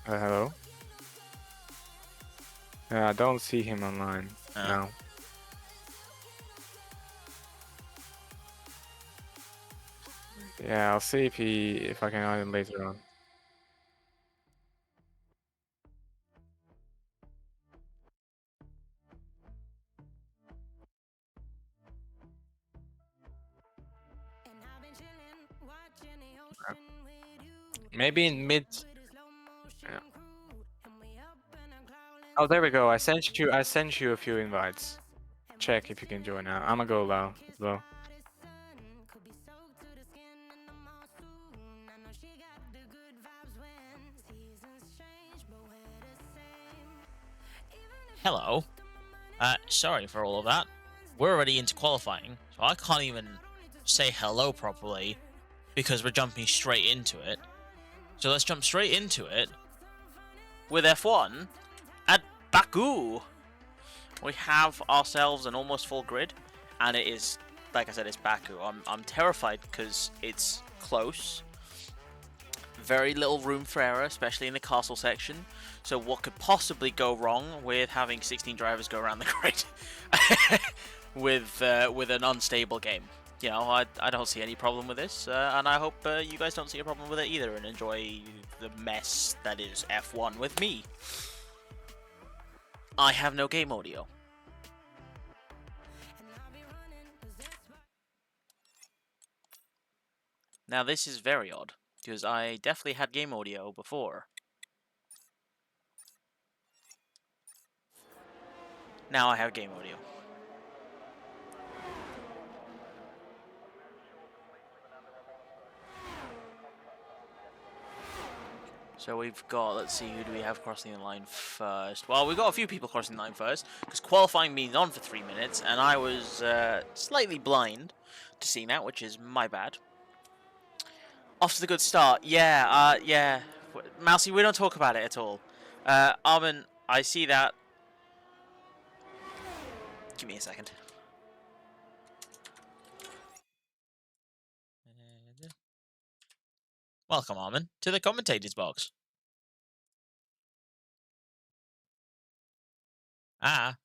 Hello? I don't see him online. No. Yeah, I'll see if I can add him later on. Maybe in mid. Yeah. Oh, there we go. I sent you a few invites. Check if you can join now. I'ma go low as well. Hello. Sorry for all of that. We're already into qualifying, so I can't even say hello properly because we're jumping straight into it. So let's jump straight into it with F1 at Baku. We have ourselves an almost full grid, and it is, like I said, it's Baku. I'm terrified because it's close. Very little room for error, especially in the castle section. So what could possibly go wrong with having 16 drivers go around the grid with an unstable game? You know, I don't see any problem with this, and I hope you guys don't see a problem with it either and enjoy the mess that is F1 with me. I have no game audio. Now this is very odd, because I definitely had game audio before. Now I have game audio. So we've got, let's see, who do we have crossing the line first? Well, we've got a few people crossing the line first, because qualifying means on for 3 minutes, and I was slightly blind to seeing that, which is my bad. Off to the good start. Yeah. Mousy, we don't talk about it at all. Armin, I see that. Give me a second. Welcome, Armin, to the commentators box. I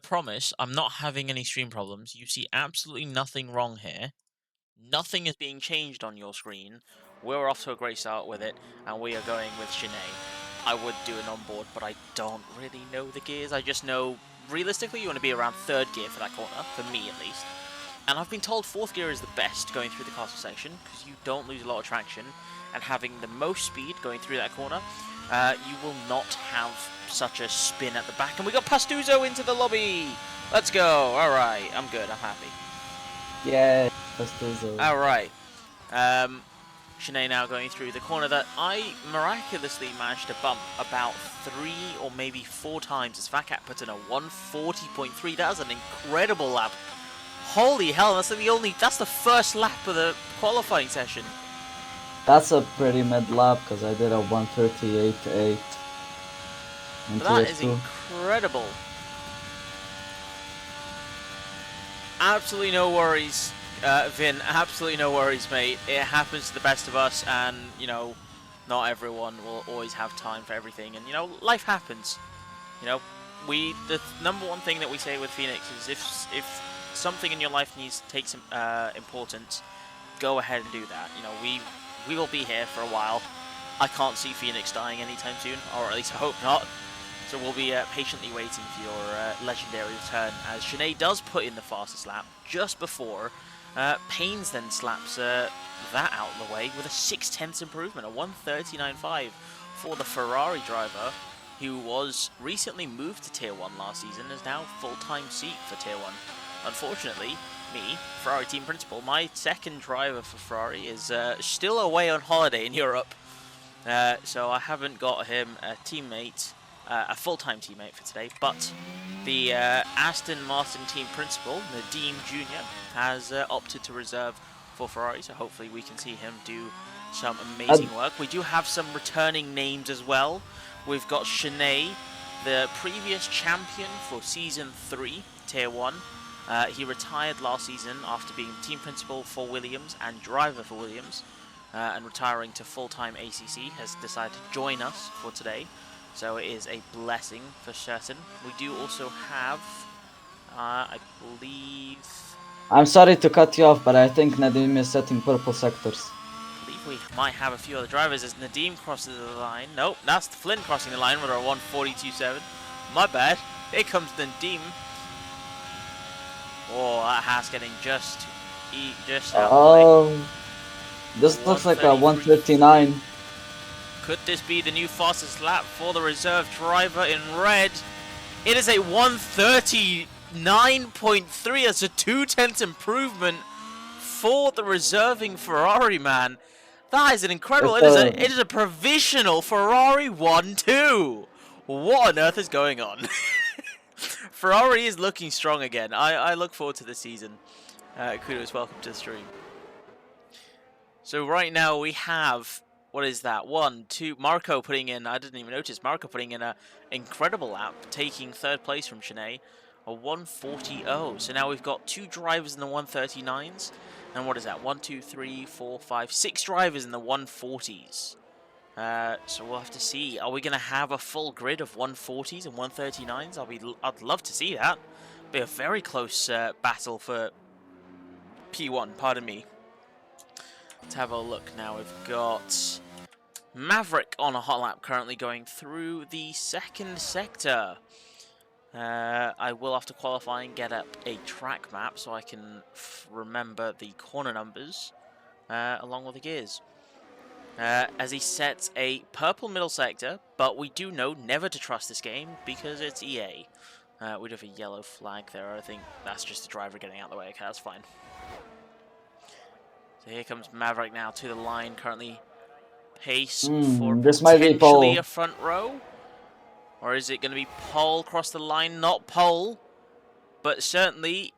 promise I'm not having any stream problems. You see absolutely nothing wrong here. Nothing is being changed on your screen. We're off to a great start with it, and we are going with Sinead. I would do an onboard, but I don't really know the gears. I just know, realistically, you want to be around 3rd gear for that corner, for me at least. And I've been told 4th gear is the best going through the castle section, because you don't lose a lot of traction, and having the most speed going through that corner, you will not have such a spin at the back. And we got Pastuzo into the lobby! Let's go! Alright, I'm good, I'm happy. Yeah, Pastuzo. Alright. Sinead now going through the corner that I miraculously managed to bump about 3 or maybe 4 times as Fakat put in a 140.3. That is an incredible lap. Holy hell, that's the first lap of the qualifying session. That's a pretty mid lap because I did a 138.8. That is incredible. Absolutely no worries, Vin. Absolutely no worries, mate. It happens to the best of us, and you know, not everyone will always have time for everything, and you know, life happens. You know, the number one thing that we say with Phoenix is if something in your life needs to take some importance, go ahead and do that. You know, we will be here for a while. I can't see Phoenix dying anytime soon, or at least I hope not. So we'll be patiently waiting for your legendary return, as Sinead does put in the fastest lap just before. Paynes then slaps that out of the way with a 0.6 improvement, a 139.5 for the Ferrari driver, who was recently moved to Tier 1 last season, is now full-time seat for Tier 1. Unfortunately, me, Ferrari team principal, my second driver for Ferrari is still away on holiday in Europe. So I haven't got him a teammate, a full-time teammate for today, but the Aston Martin team principal, Nadeem Jr., has opted to reserve for Ferrari, so hopefully we can see him do some amazing work. We do have some returning names as well. We've got Sinead, the previous champion for Season 3, Tier 1. He retired last season after being team principal for Williams and driver for Williams. and retiring to full-time ACC, has decided to join us for today. So it is a blessing for certain. We do also have, I believe I'm sorry to cut you off, but I think Nadim is setting purple sectors. we might have a few other drivers as Nadim crosses the line. Nope, that's Flynn crossing the line with our 142.7. My bad. Here comes Nadim. Oh, that Haas getting just out of the way. Oh, this looks like a 139. Could this be the new fastest lap for the reserve driver in red? It is a 139.3. That's a 0.2 improvement for the reserving Ferrari man. That is an incredible. It is a provisional Ferrari 1-2. What on earth is going on? Ferrari is looking strong again. I look forward to this season. Kudos, welcome to the stream. So right now we have, what is that? 1, 2, Marco putting in, I didn't even notice, Marco putting in an incredible lap, taking 3rd place from Shanae, a 140.0. So now we've got 2 drivers in the 139s, and what is that? 1, 2, 3, 4, 5, 6 drivers in the 140s. So we'll have to see. Are we going to have a full grid of 140s and 139s? I'd love to see that. Be a very close battle for P1, pardon me. Let's have a look now. We've got Maverick on a hot lap currently going through the 2nd sector. I will have to qualify and get up a track map so I can remember the corner numbers along with the gears. As he sets a purple middle sector, but we do know never to trust this game because it's EA. We'd have a yellow flag there. I think that's just the driver getting out of the way. Okay, that's fine. So here comes Maverick now to the line, currently pace for this might be potentially pole. a front row. Or is it going to be pole across the line? Not pole, but certainly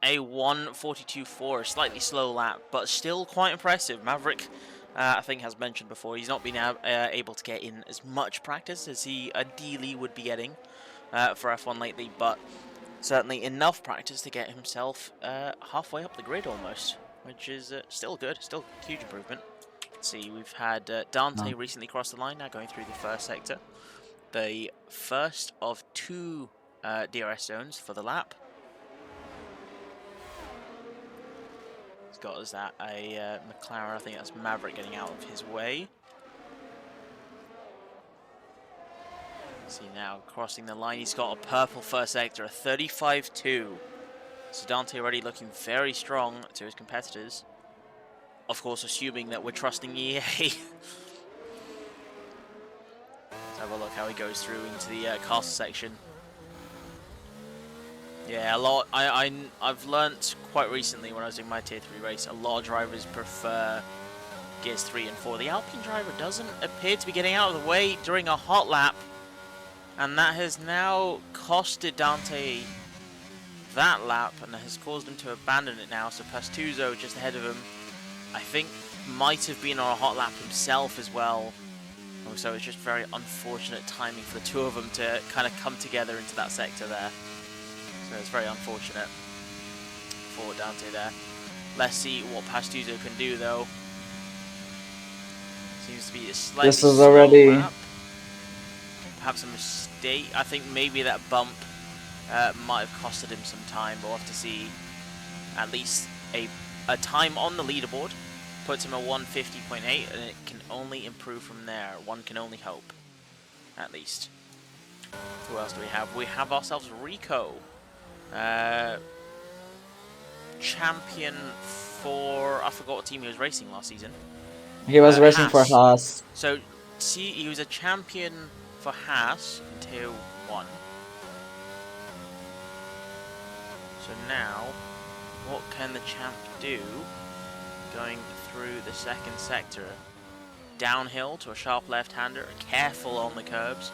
a 142.4, a slightly slow lap, but still quite impressive. Maverick, I think, has mentioned before, he's not been able to get in as much practice as he ideally would be getting for F1 lately, but certainly enough practice to get himself halfway up the grid almost, which is still good, still a huge improvement. Let's see, we've had Dante recently cross the line, now going through the 1st sector. The first of 2 DRS zones for the lap. He's got us that a McLaren, I think that's Maverick getting out of his way. See now, crossing the line, he's got a purple 1st sector, a 35.2. So Dante already looking very strong to his competitors. Of course, assuming that we're trusting EA. Let's have a look how he goes through into the castle section. Yeah, a lot. I've learnt quite recently when I was doing my tier 3 race, a lot of drivers prefer gears 3 and 4. The Alpine driver doesn't appear to be getting out of the way during a hot lap, and that has now costed Dante that lap and has caused him to abandon it now. So Pastuzo just ahead of him, I think, might have been on a hot lap himself as well. So it's just very unfortunate timing for the 2 of them to kind of come together into that sector there. So it's very unfortunate for Dante there. Let's see what Pastuzo can do though. Seems to be a slightly slow lap. Perhaps a mistake. I think maybe that bump might have costed him some time, but we'll have to see. At least a time on the leaderboard puts him at 150.8, and it can only improve from there. One can only hope, at least. Who else do we have? We have ourselves Rico, champion for, I forgot what team he was racing last season. He was racing for Haas. So, see, he was a champion for Haas until 1. So now, what can the champ do? Going through the 2nd sector, downhill to a sharp left-hander, careful on the curbs.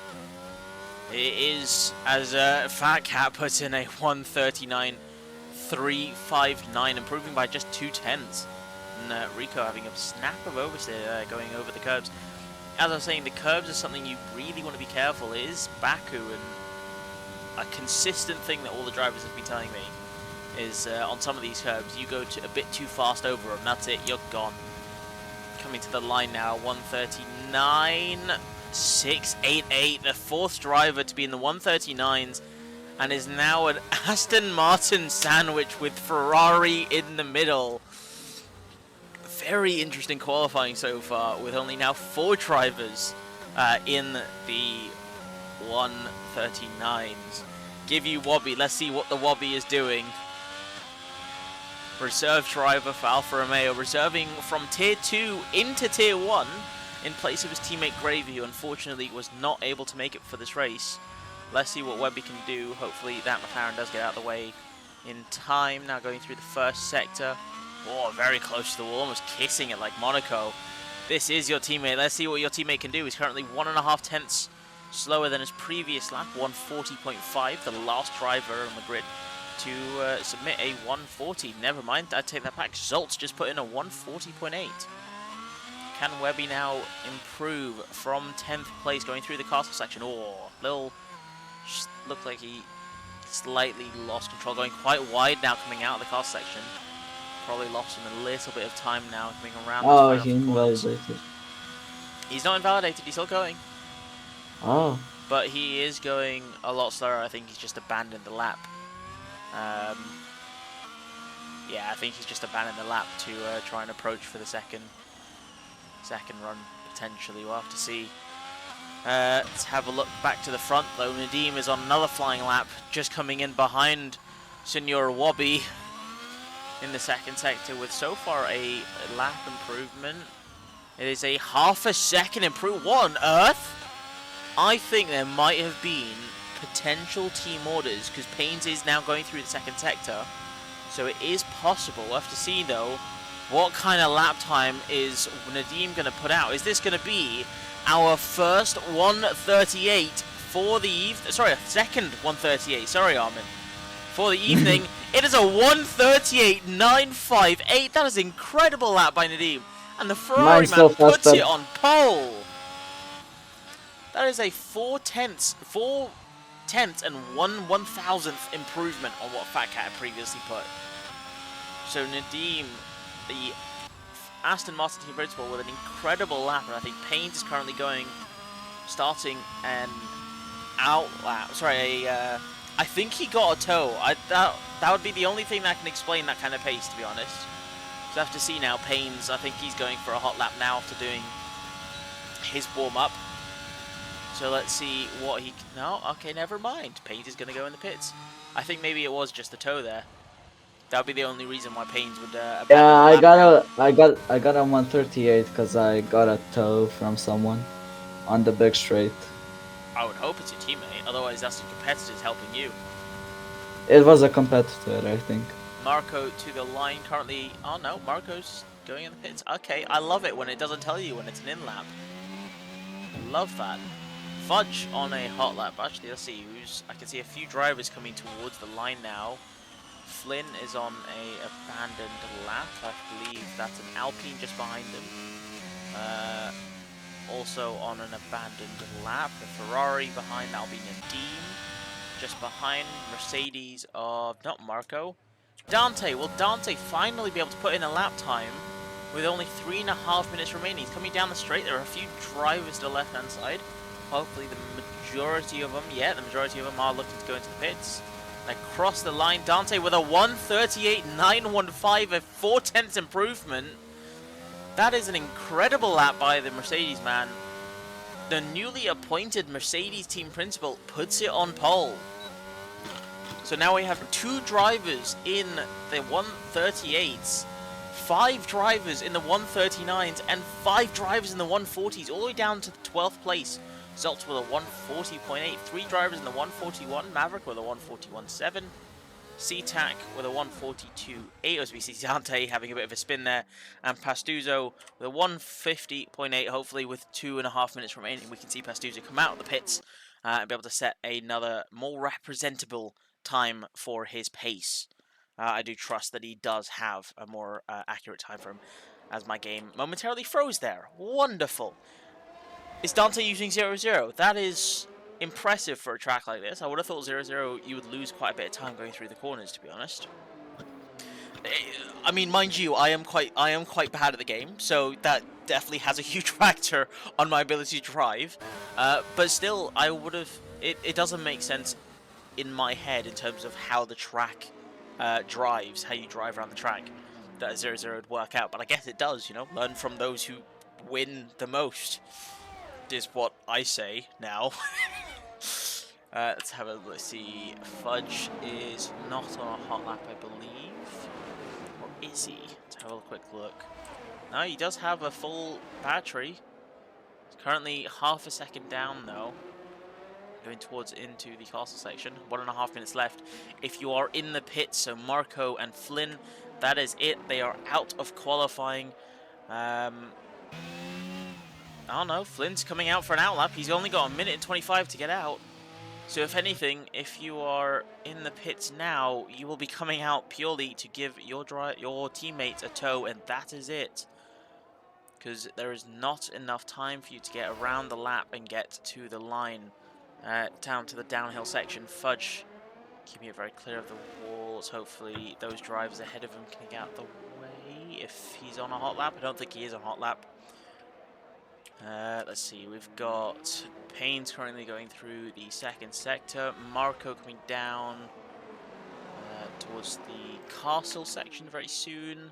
It is, as Fat Cat puts in, a 139.359, improving by just 0.2. And Rico having a snap of oversteer going over the curbs. As I was saying, the curbs are something you really want to be careful. It is Baku, and a consistent thing that all the drivers have been telling me is on some of these curbs, you go a bit too fast over them, that's it, you're gone. coming to the line now. 139.688. The fourth driver to be in the 139s. And is now an Aston Martin sandwich with Ferrari in the middle. Very interesting qualifying so far, with only now 4 drivers in the 139s. Give you Wobby. Let's see what the Wobby is doing. Reserve driver for Alfa Romeo, reserving from Tier 2 into Tier 1 in place of his teammate Gravy, who unfortunately was not able to make it for this race. Let's see what Webby can do. Hopefully that McLaren does get out of the way in time. Now going through the first sector. Oh, very close to the wall, almost kissing it like Monaco. This is your teammate. Let's see what your teammate can do. He's currently 1.5 tenths slower than his previous lap, 140.5, the last driver on the grid to submit a 140. Never mind, I take that back. Zolt's just put in a 140.8. Can Webby now improve from 10th place going through the castle section? Oh, little, just looked like he slightly lost control, going quite wide now coming out of the castle section. Probably lost him a little bit of time now coming around. Oh, he invalidated. He's not invalidated, he's still going. Oh. But he is going a lot slower. I think he's just abandoned the lap. Yeah, I think he's just abandoned the lap to try and approach for the second run, potentially. We'll have to see. Let's have a look back to the front, though. Nadim is on another flying lap, just coming in behind Senor Wobby in the second sector with so far a lap improvement. It is a half a second improvement. What on earth? I think there might have been potential team orders because Paynes is now going through the second sector. So it is possible. We'll have to see, though, what kind of lap time is Nadim going to put out. Is this going to be our first 138 for the evening? Sorry, a second 138. Sorry, Armin. For the evening, it is a 138.958. That is an incredible lap by Nadim. And the Ferrari man puts it on pole. That is a 4 tenths and 1/1000th improvement on what Fat Cat had previously put. So Nadim, the Aston Martin team principal, with an incredible lap, and I think Paynes is currently starting an out lap. Sorry, I think he got a tow. That would be the only thing that can explain that kind of pace, to be honest. So I have to see now. Paynes, I think he's going for a hot lap now after doing his warm-up. So let's see what he... No, okay, never mind. Paynes is going to go in the pits. I think maybe it was just a tow there. That would be the only reason why Paynes would... yeah, I got a 138 because I got a tow from someone on the big straight. I would hope it's your teammate. Otherwise, that's your competitors helping you. It was a competitor, I think. Marco to the line currently... Oh, no, Marco's going in the pits. Okay, I love it when it doesn't tell you when it's an in-lap. Love that. Fudge on a hot lap. Actually, let's see who's... I can see a few drivers coming towards the line now. Flynn is on a abandoned lap. I believe that's an Alpine just behind him. Also on an abandoned lap. The Ferrari behind Alpine and Dean. Just behind Mercedes of... Not Marco. Dante. Will Dante finally be able to put in a lap time with only 3.5 minutes remaining? He's coming down the straight. There are a few drivers to the left-hand side. Hopefully the majority of them, the majority of them are looking to go into the pits. And across the line, Dante with a 138.915, a 4 tenths improvement. That is an incredible lap by the Mercedes man. The newly appointed Mercedes team principal puts it on pole. So now we have 2 drivers in the 138s, 5 drivers in the 139s, and 5 drivers in the 140s, all the way down to the 12th place. Zolt with a 140.8, 3 drivers in the 141, Maverick with a 141.7, SeaTac with a 142.8, as we see Dante having a bit of a spin there, and Pastuzo with a 150.8, hopefully with 2.5 minutes remaining. We can see Pastuzo come out of the pits and be able to set another more representable time for his pace. I do trust that he does have a more accurate time for him, as my game momentarily froze there. Wonderful. Is Dante using 0-0? That is impressive for a track like this. I would have thought 0-0 you would lose quite a bit of time going through the corners, to be honest. I mean, mind you, I am quite bad at the game, so that definitely has a huge factor on my ability to drive. But still, I would have. It doesn't make sense in my head in terms of how the track drives, how you drive around the track. That 0-0 would work out, but I guess it does. You know, learn from those who win the most. Is what I say now. Let's see. Fudge is not on a hot lap, I believe. Or is he? Let's have a quick look. No, he does have a full battery. He's currently half a second down, though. Going towards into the castle section. 1.5 minutes left. If you are in the pits, so Marco and Flynn, that is it. They are out of qualifying. I don't know. Flynn's coming out for an outlap. He's only got 1 minute and 25 to get out. So if anything, if you are in the pits now, you will be coming out purely to give your teammates a tow, and that is it. Because there is not enough time for you to get around the lap and get to the line, down to the downhill section. Fudge keeping it very clear of the walls. Hopefully those drivers ahead of him can get out of the way if he's on a hot lap. I don't think he is on a hot lap. Let's see, we've got Payne's currently going through the second sector, Marco coming down towards the castle section very soon,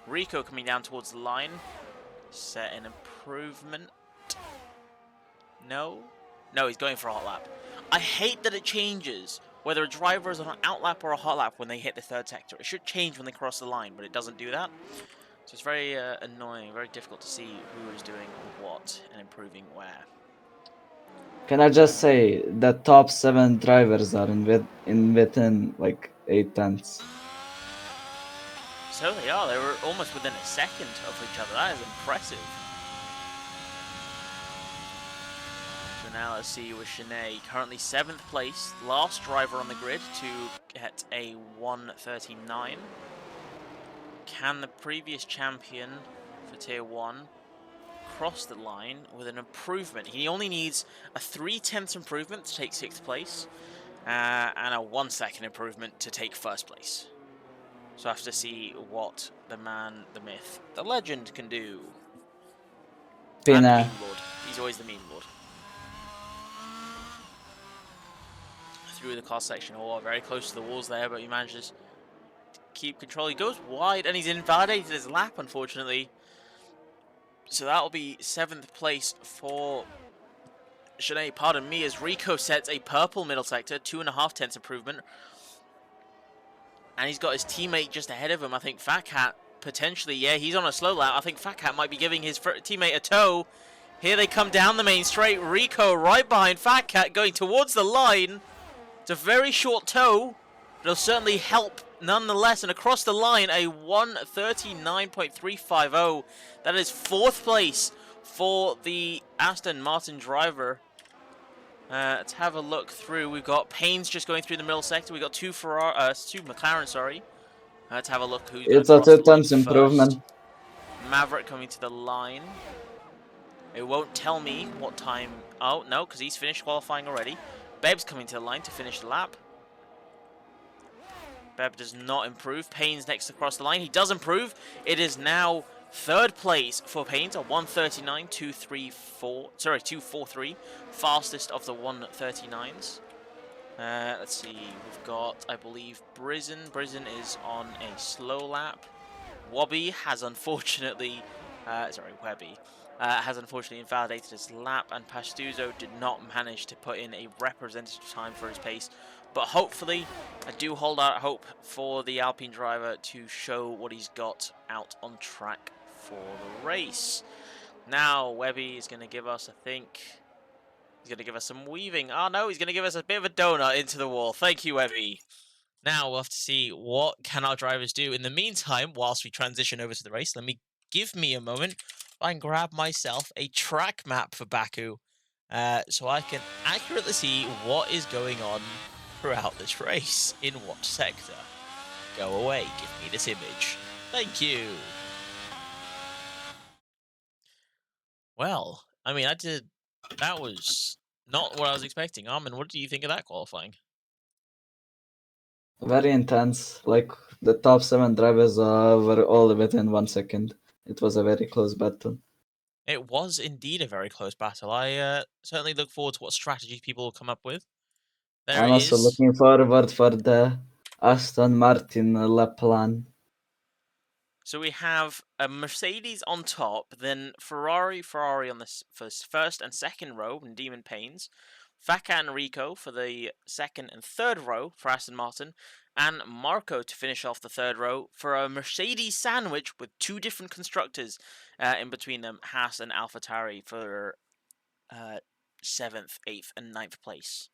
Rico coming down towards the line, set an improvement, no, he's going for a hot lap. I hate that it changes whether a driver is on an out lap or a hot lap when they hit the third sector. It should change when they cross the line, but it doesn't do that. So it's very annoying, very difficult to see who is doing what and improving where. Can I just say the top 7 drivers are in within like 8 tenths. So they are. They were almost within a second of each other. That is impressive. So now let's see with Shanae, currently 7th place, last driver on the grid to get a 1:39. Can the previous champion for Tier 1 cross the line with an improvement? He only needs a 3/10 improvement to take 6th place, and a 1 second improvement to take 1st place. So I have to see what the man, the myth, the legend can do. And the meme lord. He's always the meme lord. Through the car section. Oh, very close to the walls there, but he manages to keep control. He goes wide, and he's invalidated his lap, unfortunately. So that'll be 7th place for Shanae, pardon me, as Rico sets a purple middle sector, 2.5 tenths improvement. And he's got his teammate just ahead of him. I think Fat Cat, potentially, yeah, he's on a slow lap. I think Fat Cat might be giving his teammate a tow. Here they come down the main straight. Rico right behind Fat Cat going towards the line. It's a very short tow. It'll certainly help nonetheless. And across the line, a 1:39.350. That is 4th place for the Aston Martin driver. Let's have a look through. We've got Payne's just going through the middle sector. We've got two McLaren, sorry. Let's have a look who's It's a 2 tenths improvement. Maverick coming to the line. It won't tell me what time. Oh, no, because he's finished qualifying already. Beb's coming to the line to finish the lap. Beb does not improve. Payne's next across the line. He does improve. It is now 3rd place for Payne's, a 1:39.243. Fastest of the 1:39s. Let's see. We've got, I believe, Brizen. Brizen is on a slow lap. Webby has unfortunately invalidated his lap, and Pastuzo did not manage to put in a representative time for his pace. But hopefully, I do hold out hope for the Alpine driver to show what he's got out on track for the race. Now, Webby is going to give us, I think, he's going to give us some weaving. Oh no, he's going to give us a bit of a donut into the wall. Thank you, Webby. Now we'll have to see what can our drivers do. In the meantime, whilst we transition over to the race, give me a moment. I can grab myself a track map for Baku, so I can accurately see what is going on throughout this race in what sector. Go away, give me this image. Thank you. Well, I mean, that was not what I was expecting. Armin, what do you think of that qualifying? Very intense. Like the top 7 drivers were all within 1 second. It was a very close battle. It was indeed a very close battle. I certainly look forward to what strategies people will come up with. There I'm also is. looking forward for the Aston Martin Le Plan. So we have a Mercedes on top, then Ferrari on the first and second row in Demon Panes, Faka and Rico for the second and third row for Aston Martin, and Marco to finish off the third row for a Mercedes sandwich with two different constructors in between them, Haas and AlphaTauri for 7th, 8th, and 9th place.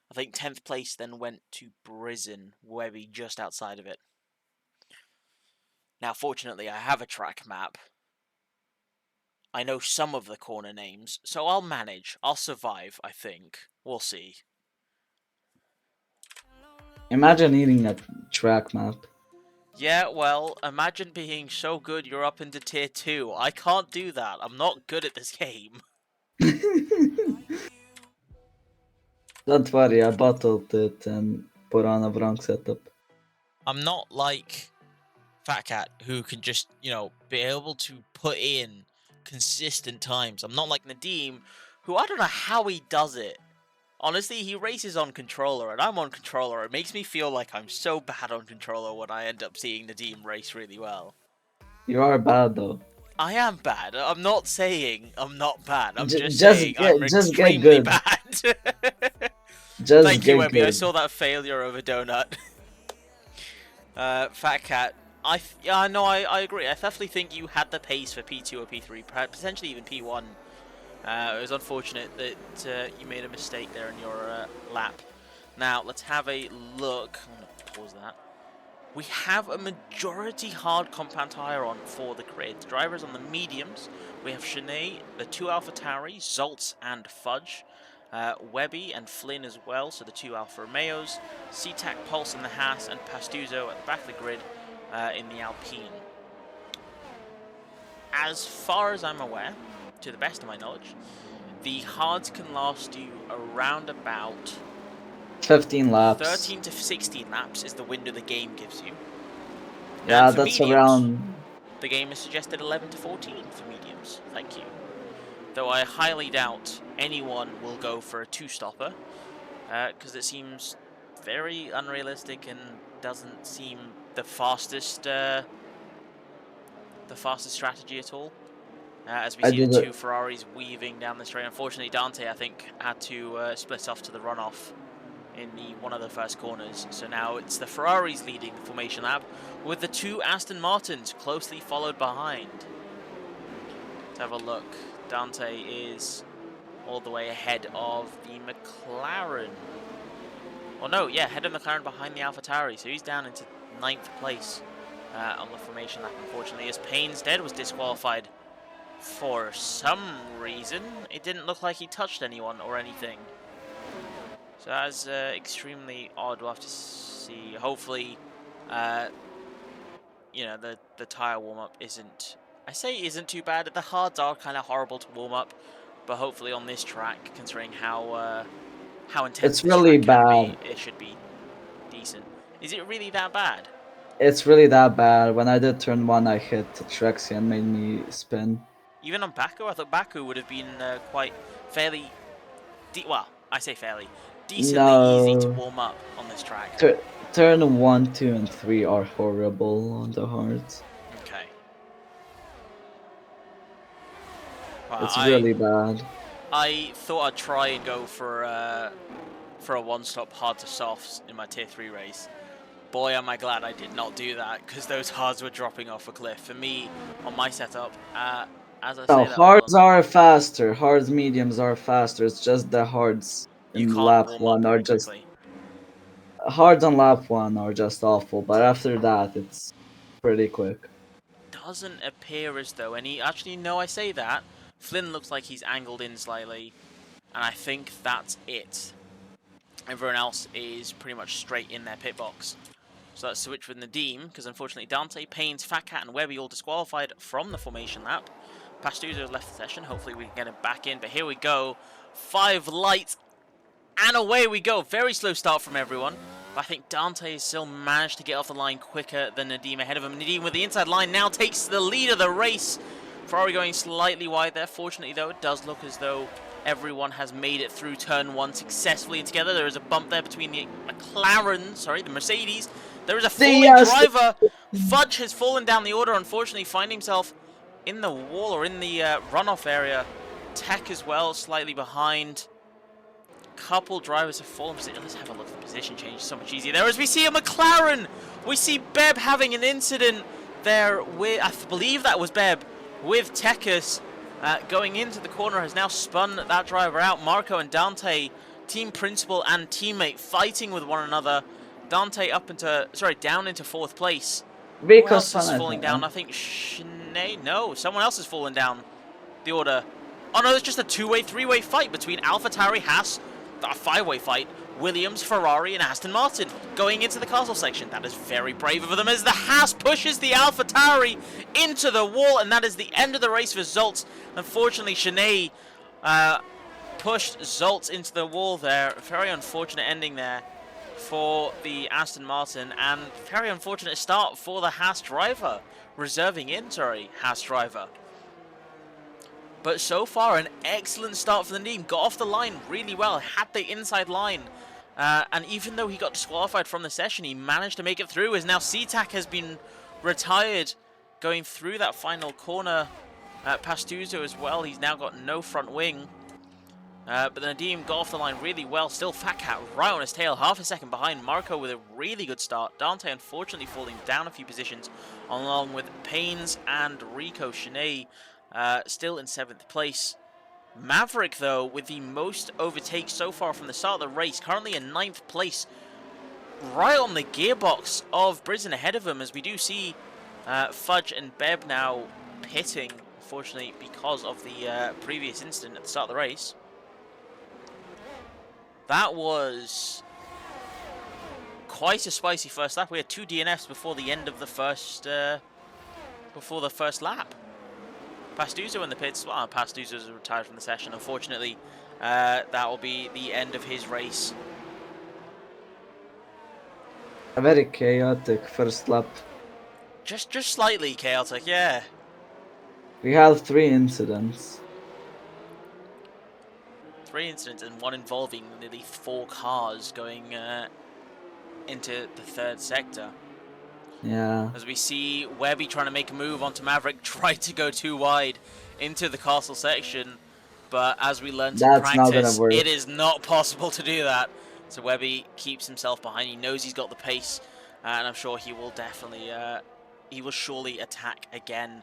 I think 10th place then went to Brizin, Webby just outside of it. Now, fortunately, I have a track map. I know some of the corner names, so I'll manage. I'll survive, I think. We'll see. Imagine eating a track map. Yeah, well, imagine being so good you're up into tier 2. I can't do that. I'm not good at this game. Don't worry, I bottled it and put on a wrong setup. I'm not like Fat Cat, who can just, be able to put in consistent times. I'm not like Nadim, who I don't know how he does it. Honestly, he races on controller, and I'm on controller. It makes me feel like I'm so bad on controller when I end up seeing Nadim race really well. You are bad though. I am bad. I'm not saying I'm not bad. I'm just saying Just I'm just get extremely good. bad. Just Thank you, get Webby. I good. saw that failure of a donut. Fat Cat. No, I agree. I definitely think you had the pace for P2 or P3, potentially even P1. It was unfortunate that you made a mistake there in your lap. Now, let's have a look. I'm going to pause that. We have a majority hard compound tire on for the grid. Drivers on the mediums. We have Shanae, the two AlphaTauri, Zoltz and Fudge. Webby and Flynn as well, so the two Alfa Romeos. SeaTac, Pulse in the Haas, and Pastuzo at the back of the grid in the Alpine. As far as I'm aware, to the best of my knowledge, the hards can last you around about 15 laps. 13 to 16 laps is the window the game gives you. Yeah, And for that's mediums, around. the game has suggested 11 to 14 for mediums. Thank you. Though I highly doubt anyone will go for a two-stopper, because it seems very unrealistic and doesn't seem the fastest strategy at all. As we I see did the it. two Ferraris weaving down the straight. Unfortunately, Dante, I think, had to split off to the runoff in one of the first corners. So now it's the Ferraris leading the formation lap, with the two Aston Martins closely followed behind. Let's have a look. Dante is all the way ahead of the McLaren. Well, no, yeah, ahead of McLaren behind the AlphaTauri, so he's down into 9th place on the formation lap, unfortunately, as Painstead was disqualified for some reason. It didn't look like he touched anyone or anything. So that's extremely odd. We'll have to see. Hopefully, the tire warm-up isn't too bad. The hards are kind of horrible to warm up, but hopefully on this track, considering how intense It's this really track can bad. be, it should be decent. Is it really that bad? It's really that bad. When I did turn 1, I hit Trexie and made me spin. Even on Baku, I thought Baku would have been quite fairly, well, I say fairly, decently easy to No. warm up on this track. Turn 1, 2, and 3 are horrible on the hards. Okay. Well, It's really bad. I thought I'd try and go for a one-stop hard to softs in my tier 3 race. Boy, am I glad I did not do that, because those hards were dropping off a cliff. For me, on my setup, as I say No, that, hards are faster. Hards mediums are faster. It's just the hards you in can't lap warm up 1 are very just quickly. hards on lap 1 are just awful. But after that, it's pretty quick. Doesn't appear as though any... Actually, no, I say that. Flynn looks like he's angled in slightly, and I think that's it. Everyone else is pretty much straight in their pit box. So let's switch with Nadim, because unfortunately Dante, Pains, Fat Cat, and Webby all disqualified from the formation lap. Pastuzo left the session. Hopefully we can get him back in, but here we go. 5 lights, and away we go. Very slow start from everyone. I think Dante has still managed to get off the line quicker than Nadim ahead of him. Nadim with the inside line now takes the lead of the race. Ferrari going slightly wide there. Fortunately, though, it does look as though everyone has made it through turn 1 successfully and together. There is a bump there between the the Mercedes. There is a falling driver. Fudge has fallen down the order, unfortunately, finding himself in the wall or in the runoff area. Tech as well, slightly behind. Couple drivers have fallen. Let's have a look at the position change. So much easier there as we see a McLaren. We see Beb having an incident there with, I believe that was Beb, with Tekus going into the corner, has now spun that driver out. Marco and Dante, team principal and teammate, fighting with one another. Dante down into 4th place. Who else is falling down? I think Sinead. No, someone else has fallen down the order. Oh no, it's just a 2-way, 3-way fight between AlphaTauri, Haas, a 5-way fight, Williams, Ferrari, and Aston Martin going into the castle section. That is very brave of them as the Haas pushes the AlphaTauri into the wall, and that is the end of the race for Zoltz. Unfortunately, Sinead pushed Zoltz into the wall there. Very unfortunate ending there for the Aston Martin, and very unfortunate start for the Haas driver. Haas driver. But so far, an excellent start for the team. Got off the line really well, had the inside line. And even though he got disqualified from the session, he managed to make it through, as now CTAC has been retired going through that final corner. Pastuzo as well, he's now got no front wing. But Nadim got off the line really well. Still Fat Cat right on his tail, half a second behind Marco with a really good start. Dante unfortunately falling down a few positions, along with Paynes and Rico. Sinead still in 7th place. Maverick, though, with the most overtakes so far from the start of the race, currently in 9th place, right on the gearbox of Brisbane ahead of him, as we do see Fudge and Beb now pitting, unfortunately, because of the previous incident at the start of the race. That was quite a spicy first lap. We had 2 DNFs before the end of the first lap. Pastuzo in the pits. Well, Pastuzo's retired from the session. Unfortunately, that will be the end of his race. A very chaotic first lap. Just slightly chaotic, yeah. We had 3 incidents. 3 incidents, and one involving nearly 4 cars going into the 3rd sector. Yeah. As we see Webby trying to make a move onto Maverick, tried to go too wide into the castle section, but as we learned in practice, it is not possible to do that. So Webby keeps himself behind. He knows he's got the pace, and I'm sure he will definitely, he will surely attack again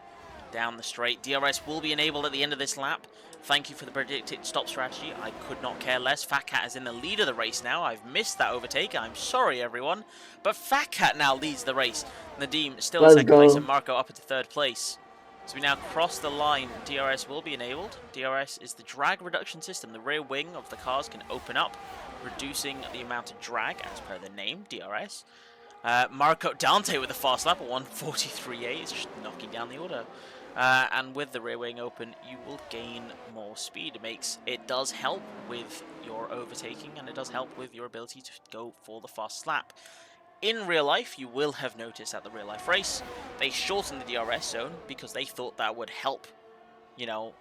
down the straight. DRS will be enabled at the end of this lap. Thank you for the predicted stop strategy. I could not care less. Fat Cat is in the lead of the race now. I've missed that overtake. I'm sorry, everyone. But Fat Cat now leads the race. Nadim still in 2nd place and Marco up into 3rd place. So we now cross the line. DRS will be enabled. DRS is the drag reduction system. The rear wing of the cars can open up, reducing the amount of drag as per the name, DRS. Marco Dante with the fast lap at 1:43.8 is just knocking down the order. And with the rear wing open, you will gain more speed. It does help with your overtaking, and it does help with your ability to go for the fast lap. In real life, you will have noticed at the real life race, they shortened the DRS zone because they thought that would help, you know,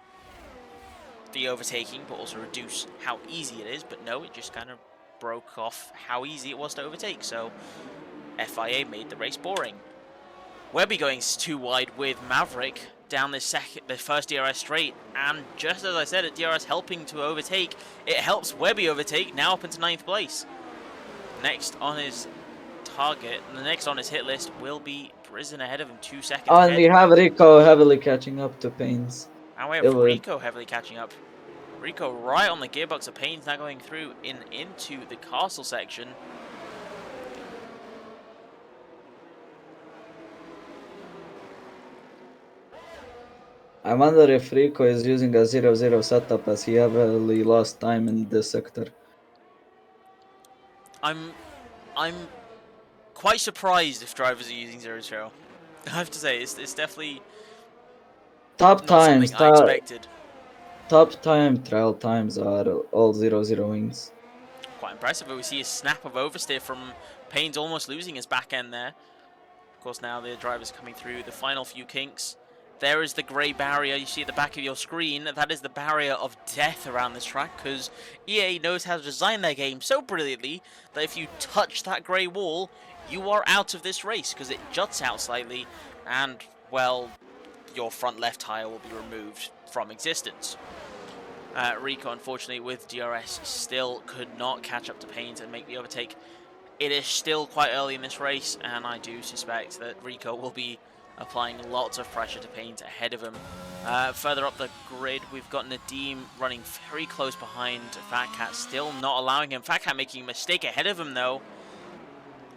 the overtaking, but also reduce how easy it is. But no, it just kind of broke off how easy it was to overtake. So FIA made the race boring. Webby going too wide with Maverick down the first DRS straight, and just as I said, at DRS helping to overtake, it helps Webby overtake, now up into 9th place. Next on his target, the next on his hit list will be Brisbane ahead of him, 2 seconds ahead. And we have Rico heavily catching up to Paynes. And we have Rico heavily catching up. Rico right on the gearbox of Paynes, now going through into the castle section. I wonder if Rico is using a 0-0 setup, as he heavily lost time in this sector. I'm quite surprised if drivers are using 0-0. I have to say, it's definitely top times. I expected. Top time trial times are all 0-0 wings. Quite impressive, but we see a snap of oversteer from Payne's almost losing his back end there. Of course, now the driver's coming through the final few kinks. There is the grey barrier you see at the back of your screen. That is the barrier of death around this track, because EA knows how to design their game so brilliantly that if you touch that grey wall, you are out of this race, because it juts out slightly, and, well, your front left tyre will be removed from existence. Rico, unfortunately, with DRS, still could not catch up to Payne's and make the overtake. It is still quite early in this race, and I do suspect that Rico will be applying lots of pressure to Payne's ahead of him. Further up the grid, we've got Nadim running very close behind Fat Cat, still not allowing him. Fat Cat making a mistake ahead of him, though.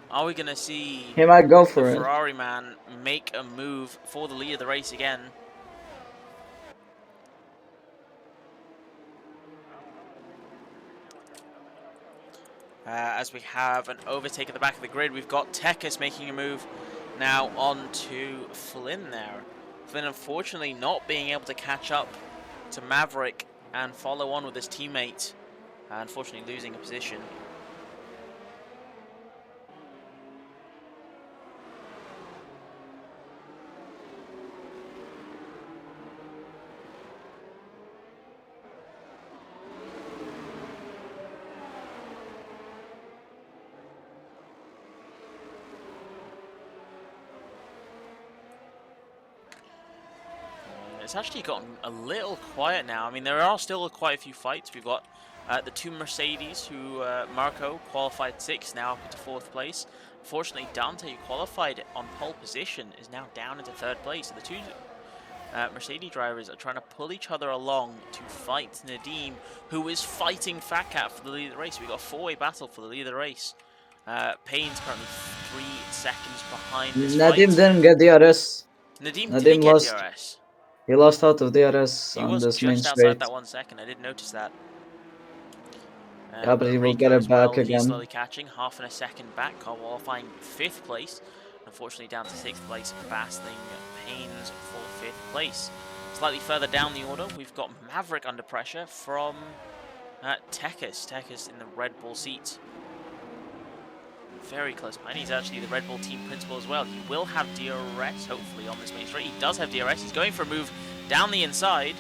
Are we going to see He might go the for it. Ferrari man make a move for the lead of the race again? As we have an overtake at the back of the grid, we've got Tekis making a move now on to Flynn there. Flynn unfortunately not being able to catch up to Maverick and follow on with his teammate, unfortunately losing a position. It's actually gotten a little quiet now. I mean, there are still quite a few fights. We've got the two Mercedes, who Marco qualified 6th, now up into 4th place. Unfortunately, Dante, who qualified on pole position, is now down into 3rd place. So the two Mercedes drivers are trying to pull each other along to fight Nadim, who is fighting Fat Cat for the lead of the race. We've got a 4-way battle for the lead of the race. Payne's currently 3 seconds behind this Nadim fight. didn't get DRS. Nadim Nadim didn't get lost. DRS. He lost out of DRS He on was this main just outside straight. that 1 second. I did notice that. Yeah, but he will Rico get as it back well, he's again. slowly catching, half a second back, qualifying 5th place. Unfortunately down to 6th place, battling Payne's for 5th place. Slightly further down the order, we've got Maverick under pressure from Tekis. Tekis in the Red Bull seat. Very close behind. He's actually the Red Bull team principal as well. He will have DRS, hopefully, on this main straight. He does have DRS. He's going for a move down the inside.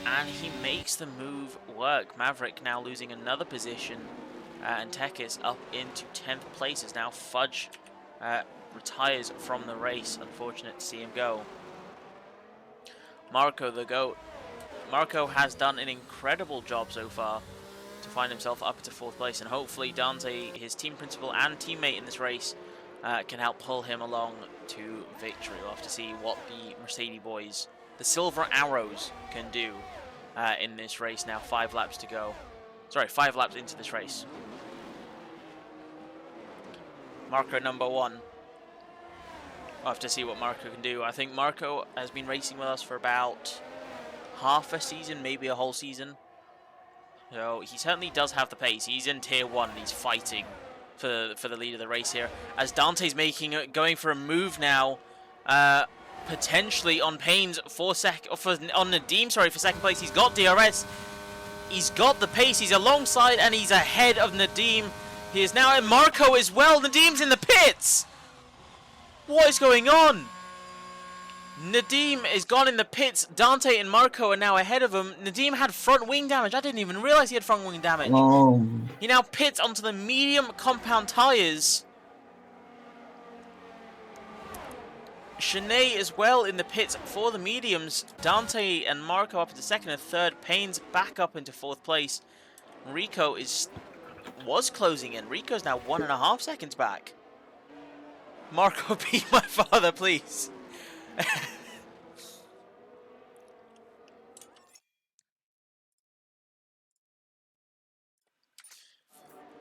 And he makes the move work. Maverick now losing another position. And Tekis up into 10th place as now Fudge retires from the race. Unfortunate to see him go. Marco the GOAT. Marco has done an incredible job so far to find himself up into 4th place, and hopefully Dante, his team principal and teammate in this race, can help pull him along to victory. We'll have to see what the Mercedes boys, the Silver Arrows, can do in this race now. 5 laps to go. Sorry, 5 laps into this race. Marco number 1. We'll have to see what Marco can do. I think Marco has been racing with us for about half a season, maybe a whole season. So he certainly does have the pace. He's in tier 1 and he's fighting for the lead of the race here. As Dante's going for a move now, potentially on Payne's on Nadim, sorry, for 2nd place. He's got DRS. He's got the pace. He's alongside and he's ahead of Nadim. He is now in Marco as well. Nadim's in the pits. What is going on? Nadim is gone in the pits. Dante and Marco are now ahead of him. Nadim had front wing damage. I didn't even realize he had front wing damage. Oh. He now pits onto the medium compound tires. Shanae as well in the pits for the mediums. Dante and Marco up into 2nd and 3rd. Payne's back up into 4th place. Rico was closing in. Rico's now 1.5 seconds back. Marco, be my father, please.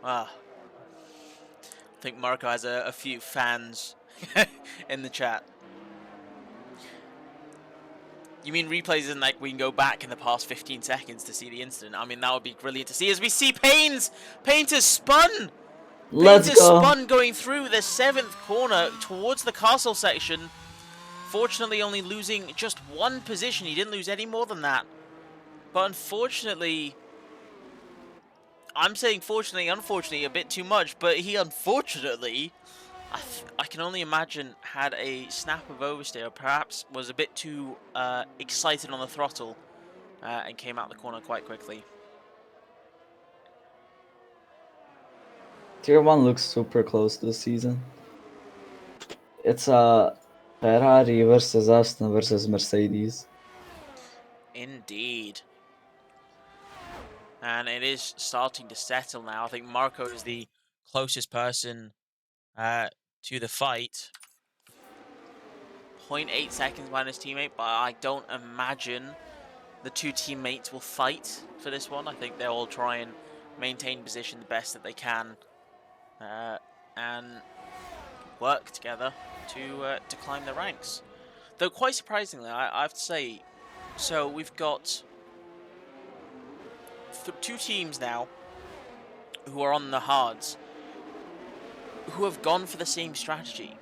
Wow. I think Marco has a few fans in the chat. You mean replays isn't like we can go back in the past 15 seconds to see the incident? I mean, that would be brilliant to see as we see Payne's has spun! Let's Payne's go. spun going through the 7th corner towards the castle section. Fortunately, only losing just 1 position. He didn't lose any more than that. But unfortunately, I'm saying fortunately, unfortunately, a bit too much, but he unfortunately, I can only imagine, had a snap of oversteer, or perhaps was a bit too excited on the throttle and came out the corner quite quickly. Tier 1 looks super close this season. It's a Ferrari versus Aston versus Mercedes. Indeed. And it is starting to settle now. I think Marco is the closest person to the fight. 0.8 seconds behind his teammate, but I don't imagine the two teammates will fight for this one. I think they'll all try and maintain position the best that they can and work together to climb the ranks. Though quite surprisingly, I have to say, so we've got two teams now who are on the hards who have gone for the same strategy.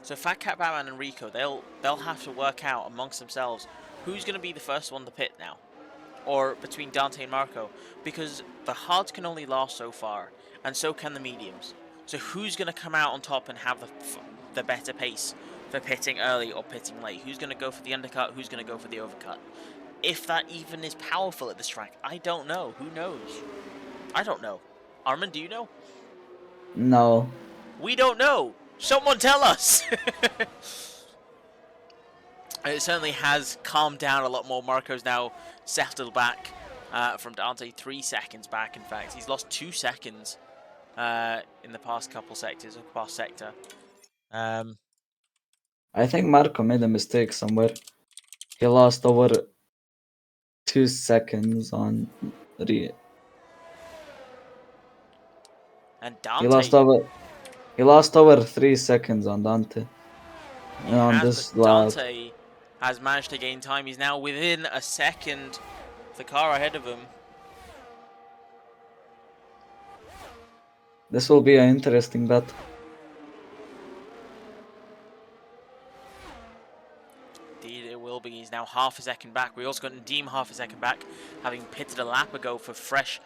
So Fat Cat, Batman, and Rico, they'll have to work out amongst themselves who's going to be the first one to pit now, or between Dante and Marco, because the hards can only last so far, and so can the mediums. So who's going to come out on top and have the better pace for pitting early or pitting late? Who's going to go for the undercut? Who's going to go for the overcut? If that even is powerful at this track, I don't know. Who knows? I don't know. Armin, do you know? No. We don't know. Someone tell us. It certainly has calmed down a lot more. Marco's now settled back from Dante, 3 seconds back. In fact, he's lost 2 seconds in the past couple sectors, or past sector. I think Marco made a mistake somewhere. He lost over 2 seconds on And Dante, he lost over 3 seconds on Dante. he On has, this but lap. Dante has managed to gain time. He's now within a second of the car ahead of him. This will be an interesting battle. Indeed, it will be. He's now half a second back. We also got Nadim half a second back, having pitted a lap ago for fresh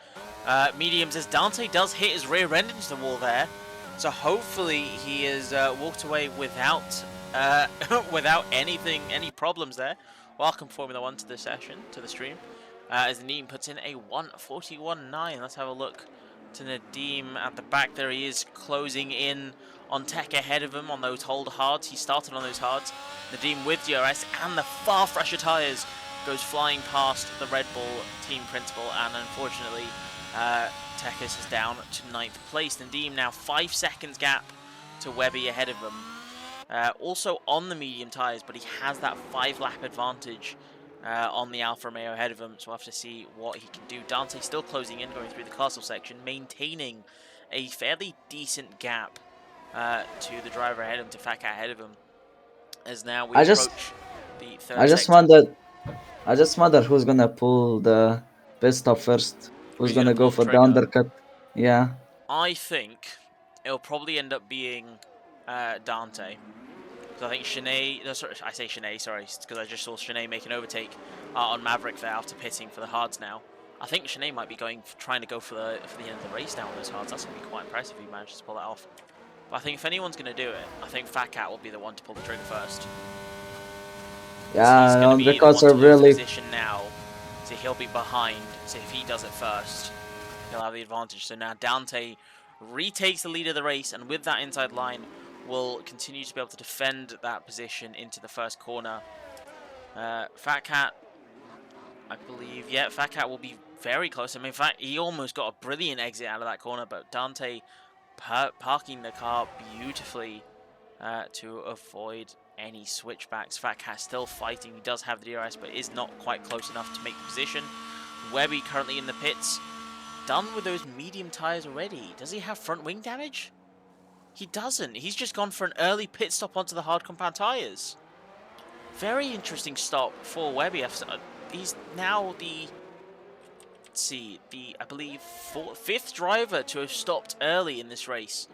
mediums, as Dante does hit his rear end into the wall there. So hopefully he has walked away without without any problems there. Welcome Formula 1 to the session, to the stream. As Nadim puts in a 1:41.9. Let's have a look to Nadim at the back there. He is closing in on Tech ahead of him on those hold hards. He started on those hards. Nadim with DRS and the far fresher tyres goes flying past the Red Bull team principal, and unfortunately Tekis is down to 9th place. Nadim now 5 seconds gap to Webby ahead of him. Also on the medium tyres, but he has that 5-lap advantage on the Alfa Romeo ahead of him, so we'll have to see what he can do. Dante still closing in, going through the castle section, maintaining a fairly decent gap to the driver ahead of him, to Fat Cat ahead of him, as now we approach the third I just wonder who's gonna pull the pit stop first. Who's gonna go for the undercut? Yeah. I think it'll probably end up being Dante. So I think Shanae, no, sorry, I say Shanae, sorry, because I just saw Shanae make an overtake on Maverick there after pitting for the hards now. I think Shanae might be trying to go for the end of the race now on those hards. That's going to be quite impressive if he manages to pull that off. But I think if anyone's going to do it, I think Fat Cat will be the one to pull the trigger first. Yeah, undercuts are really... position now, so he'll be behind, so if he does it first, he'll have the advantage. So now Dante retakes the lead of the race, and with that inside line, will continue to be able to defend that position into the first corner. Fat Cat, I believe, yeah, Fat Cat will be very close. I mean, in fact, he almost got a brilliant exit out of that corner, but Dante parking the car beautifully to avoid any switchbacks. Fat Cat still fighting. He does have the DRS, but is not quite close enough to make the position. Webby currently in the pits. Done with those medium tyres already. Does he have front wing damage? He doesn't. He's just gone for an early pit stop onto the hard compound tyres. Very interesting stop for Webby. He's now the, let's see, I believe, 5th driver to have stopped early in this race.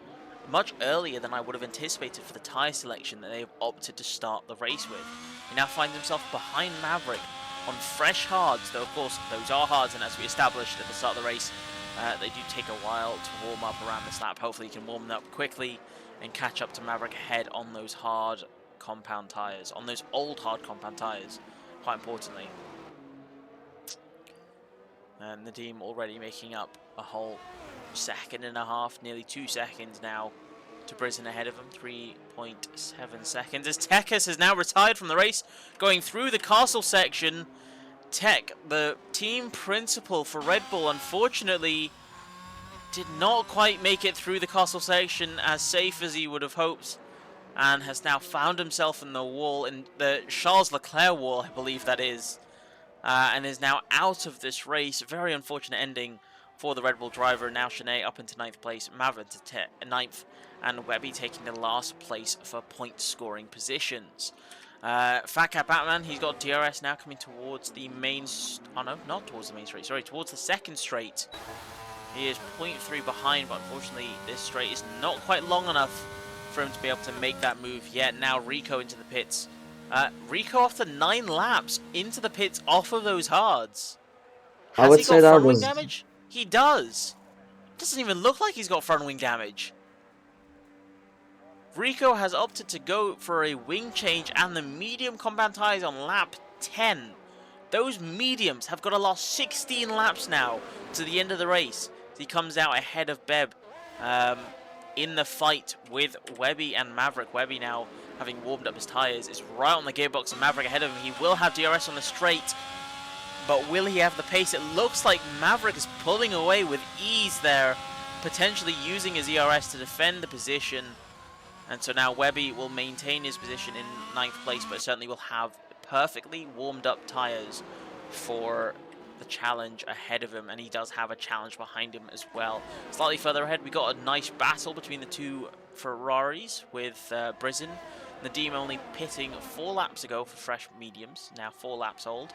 Much earlier than I would have anticipated for the tyre selection that they've opted to start the race with. He now finds himself behind Maverick on fresh hards, though of course those are hards, and as we established at the start of the race, they do take a while to warm up around this lap. Hopefully you can warm them up quickly and catch up to Maverick ahead on those hard compound tyres, on those old hard compound tyres, quite importantly. And Nadim already making up a whole second and a half, nearly 2 seconds now to Brisbane ahead of him, 3.7 seconds. As Tekis has now retired from the race, going through the castle section. Tech, the team principal for Red Bull, unfortunately did not quite make it through the castle section as safe as he would have hoped, and has now found himself in the wall, in the Charles Leclerc wall, I believe that is, and is now out of this race. Very unfortunate ending for the Red Bull driver. Now Shanae up into 9th place, Maverick to 9th, and Webby taking the last place for point scoring positions. Fat Cat Batman, he's got DRS now coming towards the main... Oh no, not towards the main straight, sorry, towards the second straight. He is 0.3 behind, but unfortunately this straight is not quite long enough for him to be able to make that move yet. Now Rico into the pits. Rico after 9 laps into the pits off of those hards. I Has would he say got that front wing was... damage? He does. Doesn't even look like he's got front wing damage. Rico has opted to go for a wing change and the medium compound tyres on lap 10. Those mediums have got to last 16 laps now to the end of the race. He comes out ahead of Beb in the fight with Webby and Maverick. Webby now, having warmed up his tyres, is right on the gearbox, and Maverick ahead of him. He will have DRS on the straight, but will he have the pace? It looks like Maverick is pulling away with ease there, potentially using his ERS to defend the position. And so now Webby will maintain his position in 9th place, but certainly will have perfectly warmed up tyres for the challenge ahead of him, and he does have a challenge behind him as well. Slightly further ahead, we got a nice battle between the two Ferraris with Brisbane. Nadim only pitting 4 laps ago for fresh mediums, now 4 laps old.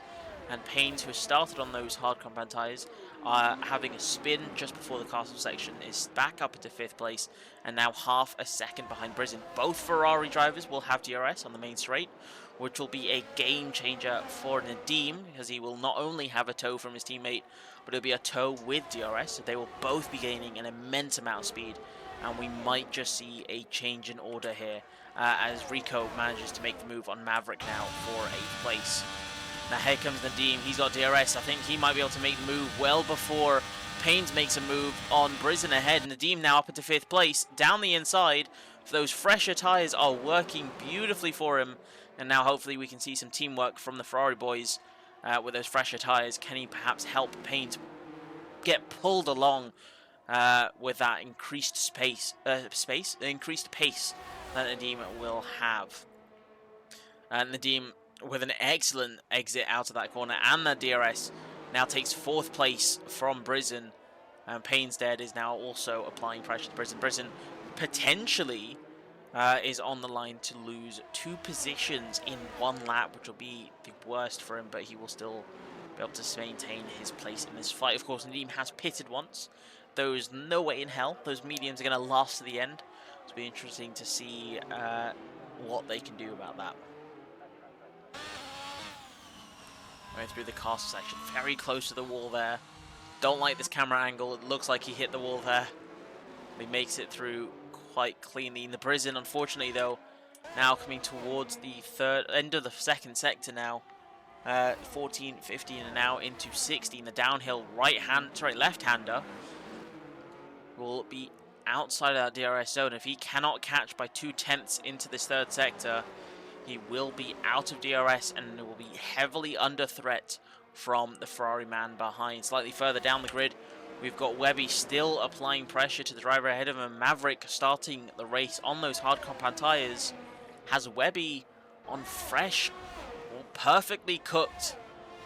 And Paynes, who has started on those hard compound tyres, having a spin just before the castle section, is back up into 5th place and now half a second behind Brisbane. Both Ferrari drivers will have DRS on the main straight, which will be a game changer for Nadim, because he will not only have a tow from his teammate, but it'll be a tow with DRS, so they will both be gaining an immense amount of speed, and we might just see a change in order here as Rico manages to make the move on Maverick now for 8th place. Now here comes Nadim, he's got DRS. I think he might be able to make the move well before Paynes makes a move on Brisbane ahead. Nadim now up into 5th place, down the inside. Those fresher tyres are working beautifully for him. And now hopefully we can see some teamwork from the Ferrari boys with those fresher tyres. Can he perhaps help Paynes get pulled along with that increased increased pace that Nadim will have. And Nadim, with an excellent exit out of that corner and the DRS, now takes 4th place from Brisbane. And Paynes dead is now also applying pressure to Brisbane. Brisbane potentially is on the line to lose 2 positions in 1 lap, which will be the worst for him, but he will still be able to maintain his place in this fight. Of course, Nadim has pitted once. There is no way in hell those mediums are going to last to the end. It'll be interesting to see what they can do about that. Going through the castle section, very close to the wall there. Don't like this camera angle. It looks like he hit the wall there. He makes it through quite cleanly. In the Brisbane, unfortunately though, now coming towards the end of the 2nd sector now. 14, 15, and now into 16. The downhill left-hander will be outside of that DRS zone. If he cannot catch by 2/10 into this 3rd sector, he will be out of DRS and will be heavily under threat from the Ferrari man behind. Slightly further down the grid, we've got Webby still applying pressure to the driver ahead of him. Maverick starting the race on those hard compound tyres. Has Webby on fresh, perfectly cooked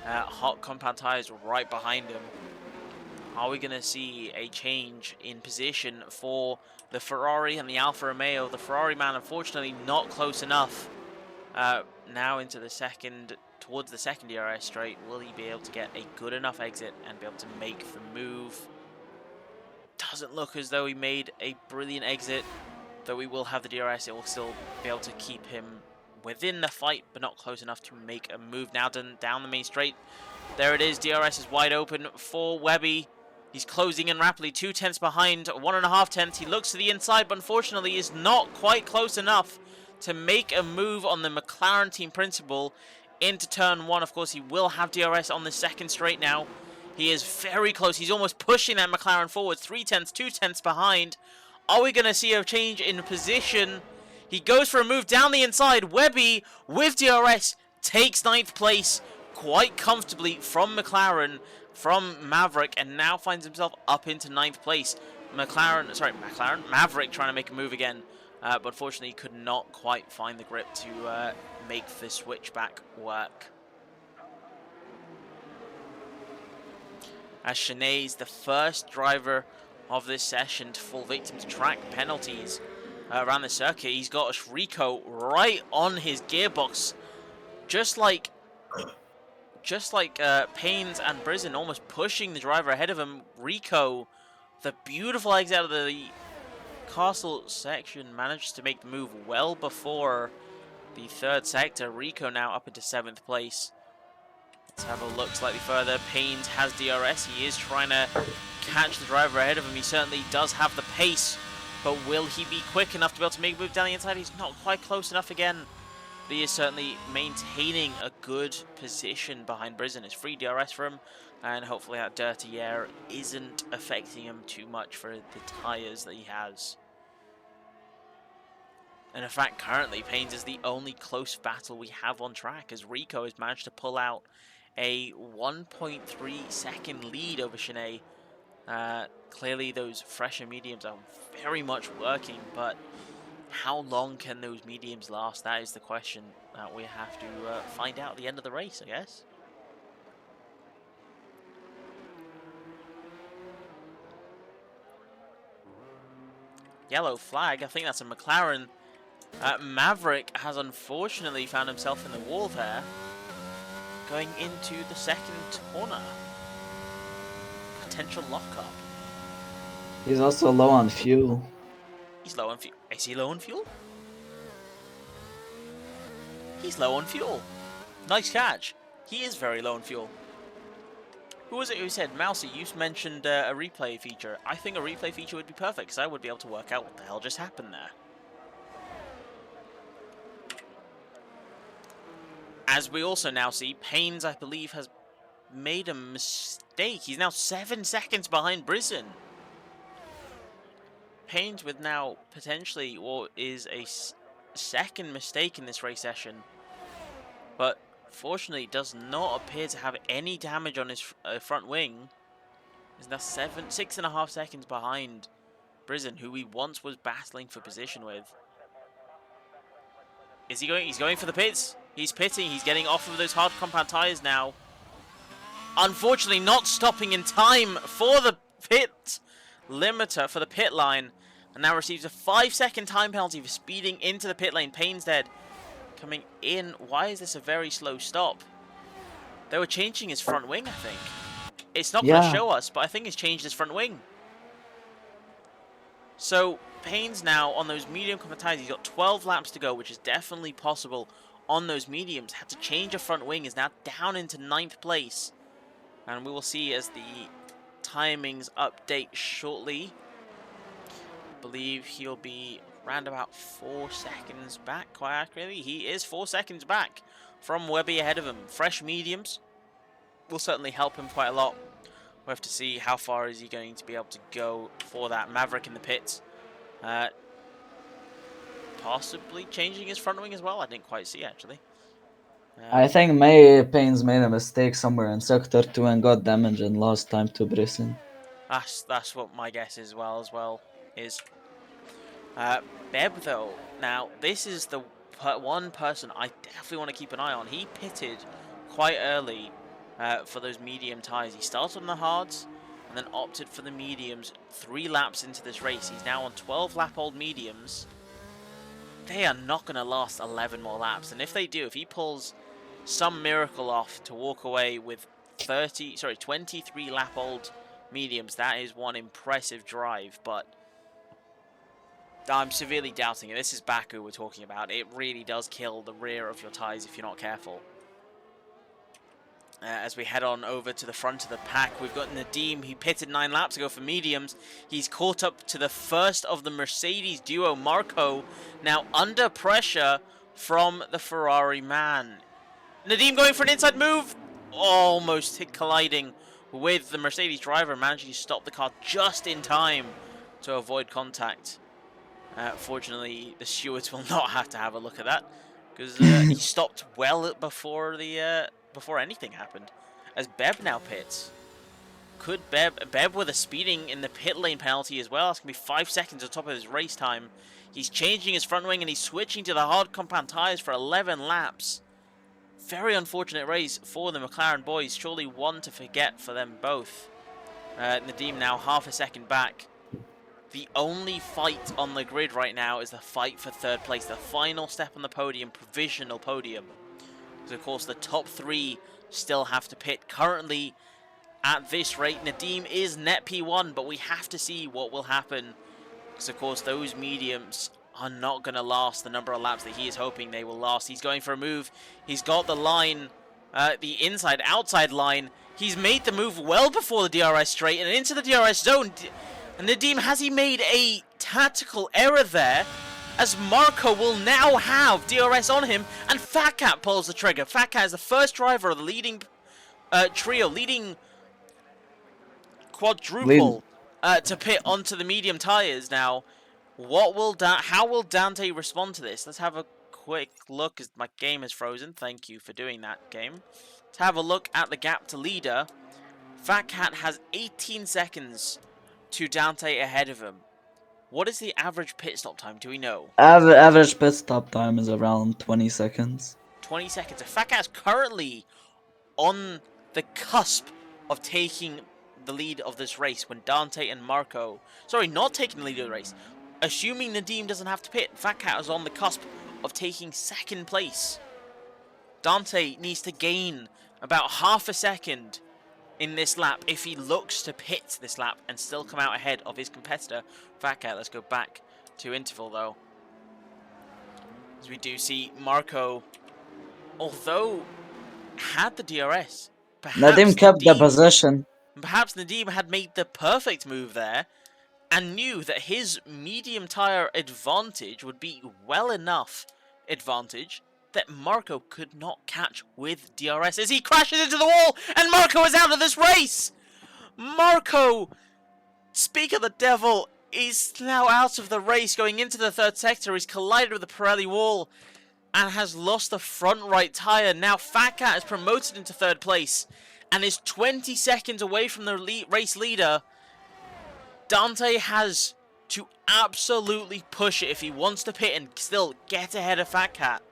hot compound tyres right behind him. Are we going to see a change in position for the Ferrari and the Alfa Romeo? The Ferrari man, unfortunately, not close enough. Now into the towards the 2nd DRS straight. Will he be able to get a good enough exit and be able to make the move? Doesn't look as though he made a brilliant exit. Though we will have the DRS, it will still be able to keep him within the fight, but not close enough to make a move. Now down the main straight. There it is. DRS is wide open for Webby. He's closing in rapidly. 2 tenths behind, 1.5 tenths. He looks to the inside, but unfortunately is not quite close enough to make a move on the McLaren team principal into turn 1. Of course, he will have DRS on the second straight now. He is very close. He's almost pushing that McLaren forward. 3 tenths, 2 tenths behind. Are we going to see a change in position? He goes for a move down the inside. Webby, with DRS, takes 9th place quite comfortably from Maverick, and now finds himself up into 9th place. Maverick trying to make a move again, but unfortunately he could not quite find the grip to make the switchback work. As Shanae is the first driver of this session to fall victim to track penalties around the circuit. He's got Rico right on his gearbox, just like Paynes and Brisen, almost pushing the driver ahead of him. Rico, the beautiful exit out of the castle section, managed to make the move well before the 3rd sector. Rico now up into 7th place. Let's have a look slightly further. Paynes has DRS. He is trying to catch the driver ahead of him. He certainly does have the pace, but will he be quick enough to be able to make a move down the inside? He's not quite close enough again. But he is certainly maintaining a good position behind Brisen. It's free DRS for him, and hopefully that dirty air isn't affecting him too much for the tyres that he has. And in fact, currently, Paynes is the only close battle we have on track, as Rico has managed to pull out a 1.3 second lead over Shanae. Clearly, those fresher mediums are very much working, but how long can those mediums last? That is the question that we have to find out at the end of the race, I guess. Yellow flag, I think that's a McLaren. Maverick has unfortunately found himself in the wall there, going into the second corner. Potential lockup. He's also low on fuel. He's low on fuel. Is he low on fuel? He's low on fuel. Nice catch. He is very low on fuel. Who was it who said, Mousy, you mentioned a replay feature. I think a replay feature would be perfect, because I would be able to work out what the hell just happened there. As we also now see, Paynes, I believe, has made a mistake. He's now 7 seconds behind Brisen. Paynes with now potentially what is a second mistake in this race session, but fortunately does not appear to have any damage on his front wing. He's now 6.5 seconds behind Brisen, who he once was battling for position with. Is he going? He's going for the pits. He's pitting. He's getting off of those hard compound tires now. Unfortunately, not stopping in time for the pit limiter, for the pit line, and now receives a 5-second time penalty for speeding into the pit lane. Payne's dead. Coming in. Why is this a very slow stop? They were changing his front wing, I think. It's not going to show us, but I think it's changed his front wing. So, Payne's now on those medium compound tires. He's got 12 laps to go, which is definitely possible on those mediums. Had to change a front wing. Is now down into 9th place. And we will see as the timings update shortly. I believe he'll be around about 4 seconds back, quite accurately. He is 4 seconds back from Webby ahead of him. Fresh mediums will certainly help him quite a lot. We'll have to see how far is he going to be able to go for that. Maverick in the pits. Possibly changing his front wing as well. I didn't quite see, actually. I think Paynes made a mistake somewhere in Sector 2 and got damaged and lost time to Brisson. That's what my guess is is. Beb, though, now, this is the one person I definitely want to keep an eye on. He pitted quite early for those medium tyres. He started on the hards and then opted for the mediums 3 laps into this race. He's now on 12-lap-old mediums. They are not going to last 11 more laps. And if they do, if he pulls some miracle off to walk away with 23-lap-old mediums, that is one impressive drive. But I'm severely doubting it. This is Baku we're talking about. It really does kill the rear of your tyres if you're not careful. As we head on over to the front of the pack, we've got Nadim. He pitted 9 laps ago for mediums. He's caught up to the first of the Mercedes duo, Marco, now under pressure from the Ferrari man. Nadim going for an inside move, almost colliding with the Mercedes driver, managing to stop the car just in time to avoid contact. Fortunately, the stewards will not have to have a look at that, because he stopped well before anything happened. As Beb now pits. Could Beb with a speeding in the pit lane penalty as well? That's going to be 5 seconds on top of his race time. He's changing his front wing and he's switching to the hard compound tyres for 11 laps. Very unfortunate race for the McLaren boys. Surely one to forget for them both. Nadim now half a second back. The only fight on the grid right now is the fight for 3rd place. The final step on the podium, provisional podium. Because of course the top 3 still have to pit. Currently, at this rate, Nadim is net P1, but we have to see what will happen. Because of course those mediums are not going to last the number of laps that he is hoping they will last. He's going for a move. He's got the line, the inside-outside line. He's made the move well before the DRS straight and into the DRS zone. And Nadim, has he made a tactical error there? As Marco will now have DRS on him, and Fat Cat pulls the trigger. Fat Cat is the first driver of the leading trio, leading quadruple to pit onto the medium tyres now. How will Dante respond to this? Let's have a quick look as my game is frozen. Thank you for doing that, game. Let's have a look at the gap to leader. Fat Cat has 18 seconds to Dante ahead of him. What is the average pit stop time? Do we know? Average pit stop time is around 20 seconds. 20 seconds. So Fat Cat's currently on the cusp of taking the lead of this race when Dante and Marco... Sorry, not taking the lead of the race. Assuming Nadim doesn't have to pit, Fat Cat is on the cusp of taking 2nd place. Dante needs to gain about half a second in this lap if he looks to pit this lap and still come out ahead of his competitor, Fat Cat. Let's go back to interval though. As we do see Marco, although had the DRS, Nadim kept the position. Perhaps Nadim had made the perfect move there and knew that his medium tyre advantage would be well enough advantage that Marco could not catch with DRS as he crashes into the wall and Marco is out of this race! Marco, speak of the devil, is now out of the race going into the 3rd sector. He's collided with the Pirelli wall and has lost the front right tyre. Now Fat Cat is promoted into 3rd place and is 20 seconds away from the race leader. Dante has to absolutely push it if he wants to pit and still get ahead of Fat Cat.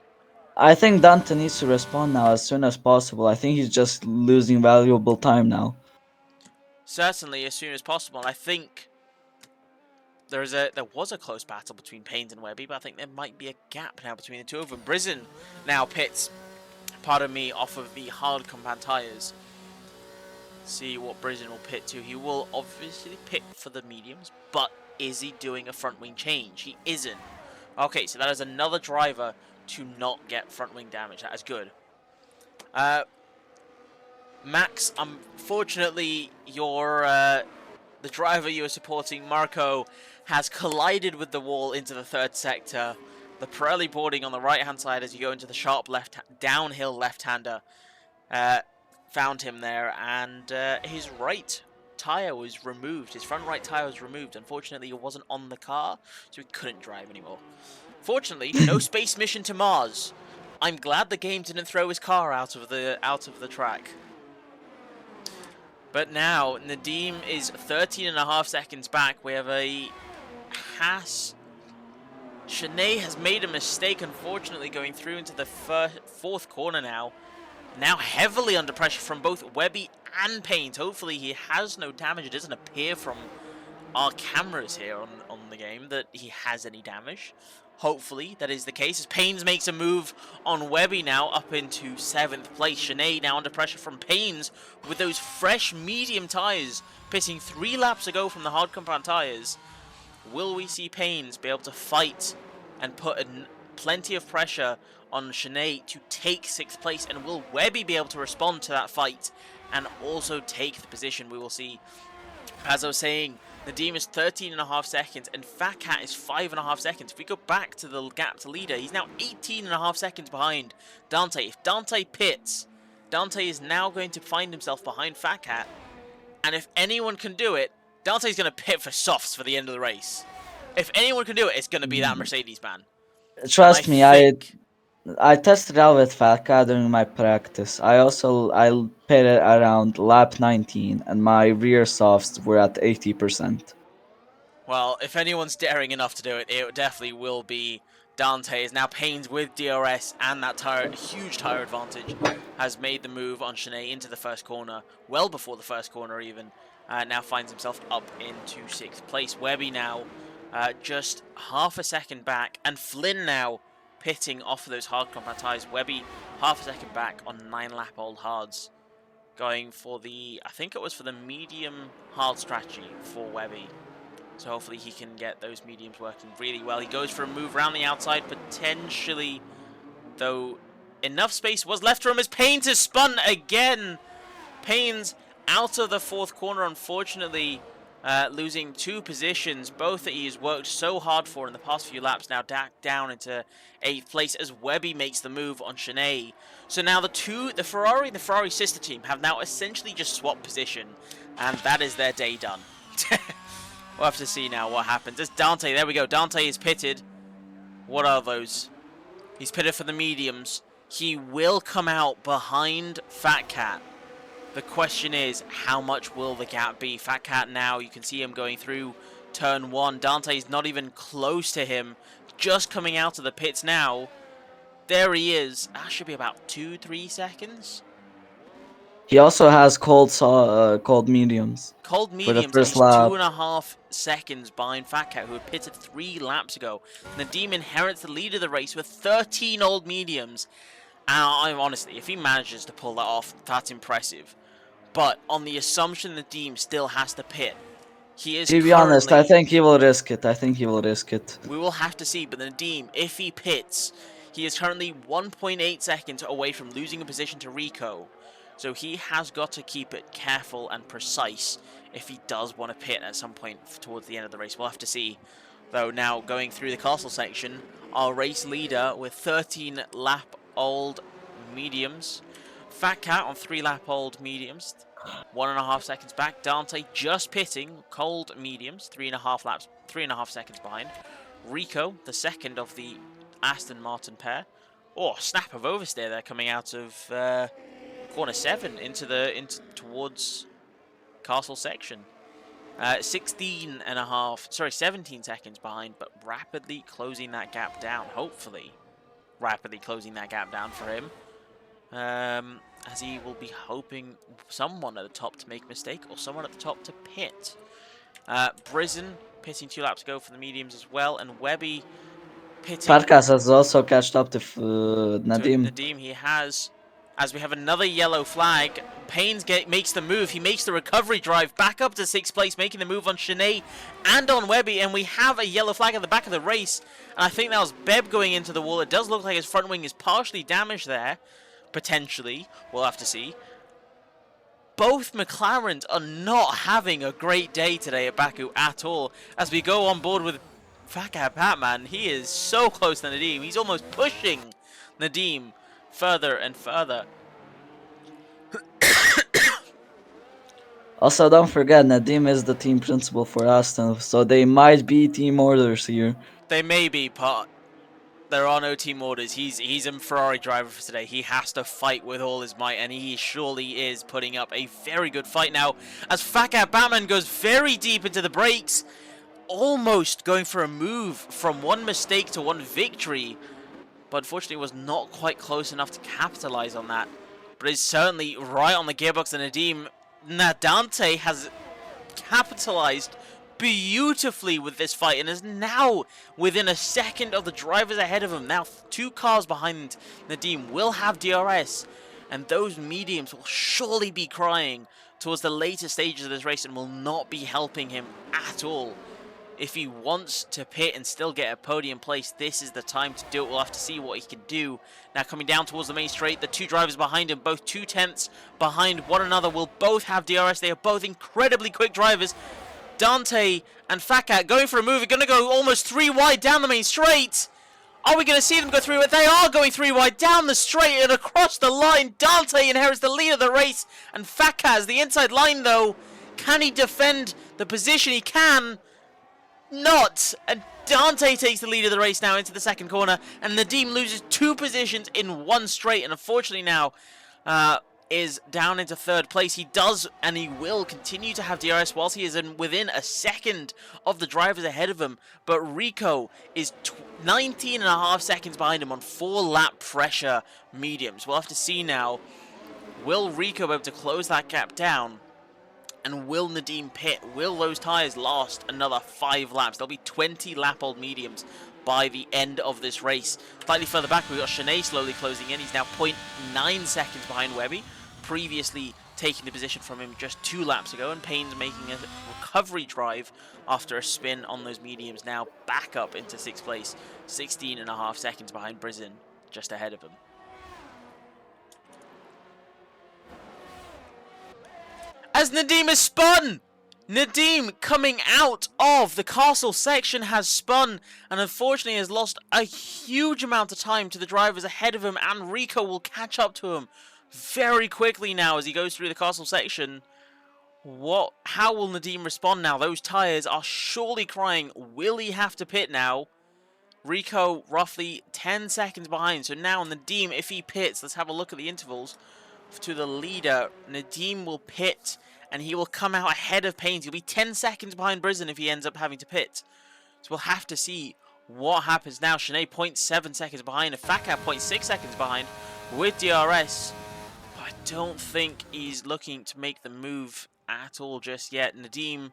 I think Dante needs to respond now as soon as possible. I think he's just losing valuable time now. Certainly, as soon as possible. And I think there was a close battle between Paynes and Webby, but I think there might be a gap now between the two of them. Brisen now pits, pardon me, off of the hard compound tyres. See what Brisen will pit to. He will obviously pit for the mediums, but is he doing a front wing change? He isn't. Okay, so that is another driver to not get front wing damage. That is good. Max, unfortunately, the driver you are supporting, Marco, has collided with the wall into the 3rd sector. The Pirelli boarding on the right-hand side as you go into the sharp downhill left-hander found him there, and his right tyre was removed. His front right tyre was removed. Unfortunately, it wasn't on the car, so he couldn't drive anymore. Fortunately, no space mission to Mars. I'm glad the game didn't throw his car out of the track. But now, Nadim is 13.5 seconds back. We have a Haas. Shanae has made a mistake, unfortunately, going through into the 4th corner now. Now heavily under pressure from both Webby and Paynes. Hopefully he has no damage. It doesn't appear from our cameras here on the game that he has any damage. Hopefully that is the case, as Paynes makes a move on Webby now up into 7th place. Shanae now under pressure from Paynes with those fresh medium tyres, pitting 3 laps ago from the hard compound tyres. Will we see Pains be able to fight and put plenty of pressure on Shanae to take 6th place? And will Webby be able to respond to that fight and also take the position? We will see. As I was saying, Nadim is 13.5 seconds and Fat Cat is 5.5 seconds. If we go back to the gap to leader, he's now 18.5 seconds behind Dante. If Dante pits, Dante is now going to find himself behind Fat Cat. And if anyone can do it, Dante's going to pit for softs for the end of the race. If anyone can do it, it's going to be that Mercedes man. Trust me, I tested out with Fat Cat during my practice. I pitted around lap 19, and my rear softs were at 80%. Well, if anyone's daring enough to do it, it definitely will be Dante. Is now Pains with DRS and that huge tire advantage has made the move on Shanae into the first corner, well before the first corner even. Now finds himself up into 6th place. Webby now just half a second back, and Flynn now pitting off of those hard combat tires. Webby half a second back on 9-lap-old hards, going for the, I think it was for the medium hard strategy for Webby. So hopefully he can get those mediums working really well. He goes for a move around the outside, potentially, though enough space was left for him as Pains has spun again. Pains out of the 4th corner, unfortunately, losing 2 positions, both that he has worked so hard for in the past few laps, now down into 8th place as Webby makes the move on Shanae. So now the Ferrari and the Ferrari sister team have now essentially just swapped position, and that is their day done. We'll have to see now what happens. There's Dante. There we go. Dante is pitted. What are those? He's pitted for the mediums. He will come out behind Fat Cat. The question is, how much will the gap be? Fat Cat now, you can see him going through turn 1. Dante's not even close to him. Just coming out of the pits now. There he is. That should be about 2-3 seconds. He also has cold mediums. Cold mediums, for the first he's lap. 2.5 seconds behind Fat Cat, who had pitted 3 laps ago. Nadim inherits the lead of the race with 13 old mediums. And I'm honestly, if he manages to pull that off, that's impressive. But on the assumption Nadim still has to pit, he is To be honest, I think he will risk it. We will have to see, but Nadim, if he pits, he is currently 1.8 seconds away from losing a position to Rico. So he has got to keep it careful and precise if he does want to pit at some point towards the end of the race. We'll have to see. Though now going through the castle section, our race leader with 13-lap-old mediums. Fat Cat on 3-lap-old mediums. 1.5 seconds back. Dante just pitting cold mediums. 3.5 seconds behind. Rico, the second of the Aston Martin pair. Oh, snap of oversteer there coming out of corner 7 towards castle section. 17 seconds behind, but rapidly closing that gap down. Hopefully, rapidly closing that gap down for him. As he will be hoping someone at the top to make a mistake or someone at the top to pit. Brizen pitting 2 laps ago for the mediums as well, and Webby pitting. Farkas has also catched up to Nadim. Nadim, he has. As we have another yellow flag, Pains makes the move. He makes the recovery drive back up to 6th place, making the move on Shanae and on Webby, and we have a yellow flag at the back of the race. And I think that was Beb going into the wall. It does look like his front wing is partially damaged there. Potentially. We'll have to see. Both McLarens are not having a great day today at Baku at all. As we go on board with Fat Cat Batman, he is so close to Nadim. He's almost pushing Nadim further and further. Also, don't forget, Nadim is the team principal for Aston, so they might be team orders here. They may be, but there are no team orders. He's a Ferrari driver for today. He has to fight with all his might, and he surely is putting up a very good fight now. As Fat Cat Batman goes very deep into the brakes, almost going for a move from one mistake to one victory, but unfortunately was not quite close enough to capitalize on that. But is certainly right on the gearbox, and Nadim. Dante has capitalized beautifully with this fight and is now within a second of the drivers ahead of him. Now 2 cars behind Nadim will have DRS, and those mediums will surely be crying towards the later stages of this race and will not be helping him at all. If he wants to pit and still get a podium place, this is the time to do it. We'll have to see what he can do. Now coming down towards the main straight, the two drivers behind him, both 2/10 behind one another, will both have DRS. They are both incredibly quick drivers. Dante and Fakat going for a move. They're going to go almost 3 wide down the main straight. Are we going to see them go 3 wide? They are going 3 wide down the straight and across the line. Dante inherits the lead of the race, and Fakat has the inside line though. Can he defend the position? He can. Not. And Dante takes the lead of the race now into the second corner, and Nadim loses 2 positions in one straight, and unfortunately now is down into 3rd place. He does and he will continue to have DRS whilst he is within a second of the drivers ahead of him, but Rico is 19.5 seconds behind him on 4-lap pressure mediums. We'll have to see now, will Rico be able to close that gap down? And will Nadim pit? Will those tyres last another 5 laps? There'll be 20 lap-old mediums by the end of this race. Slightly further back, we've got Shanae slowly closing in. He's now 0.9 seconds behind Webby, previously taking the position from him just 2 laps ago. And Payne's making a recovery drive after a spin on those mediums, now back up into 6th place, 16.5 seconds behind Brizin, just ahead of him. As Nadim has spun! Nadim, coming out of the castle section, has spun and unfortunately has lost a huge amount of time to the drivers ahead of him, and Rico will catch up to him very quickly now as he goes through the castle section. How will Nadim respond now? Those tyres are surely crying. Will he have to pit now? Rico roughly 10 seconds behind, so now Nadim, if he pits, let's have a look at the intervals. To the leader, Nadim will pit and he will come out ahead of Payne. He'll be 10 seconds behind Brizin if he ends up having to pit. So we'll have to see what happens now. Shanae 0.7 seconds behind, and Fakat 0.6 seconds behind with DRS. But I don't think he's looking to make the move at all just yet. Nadim,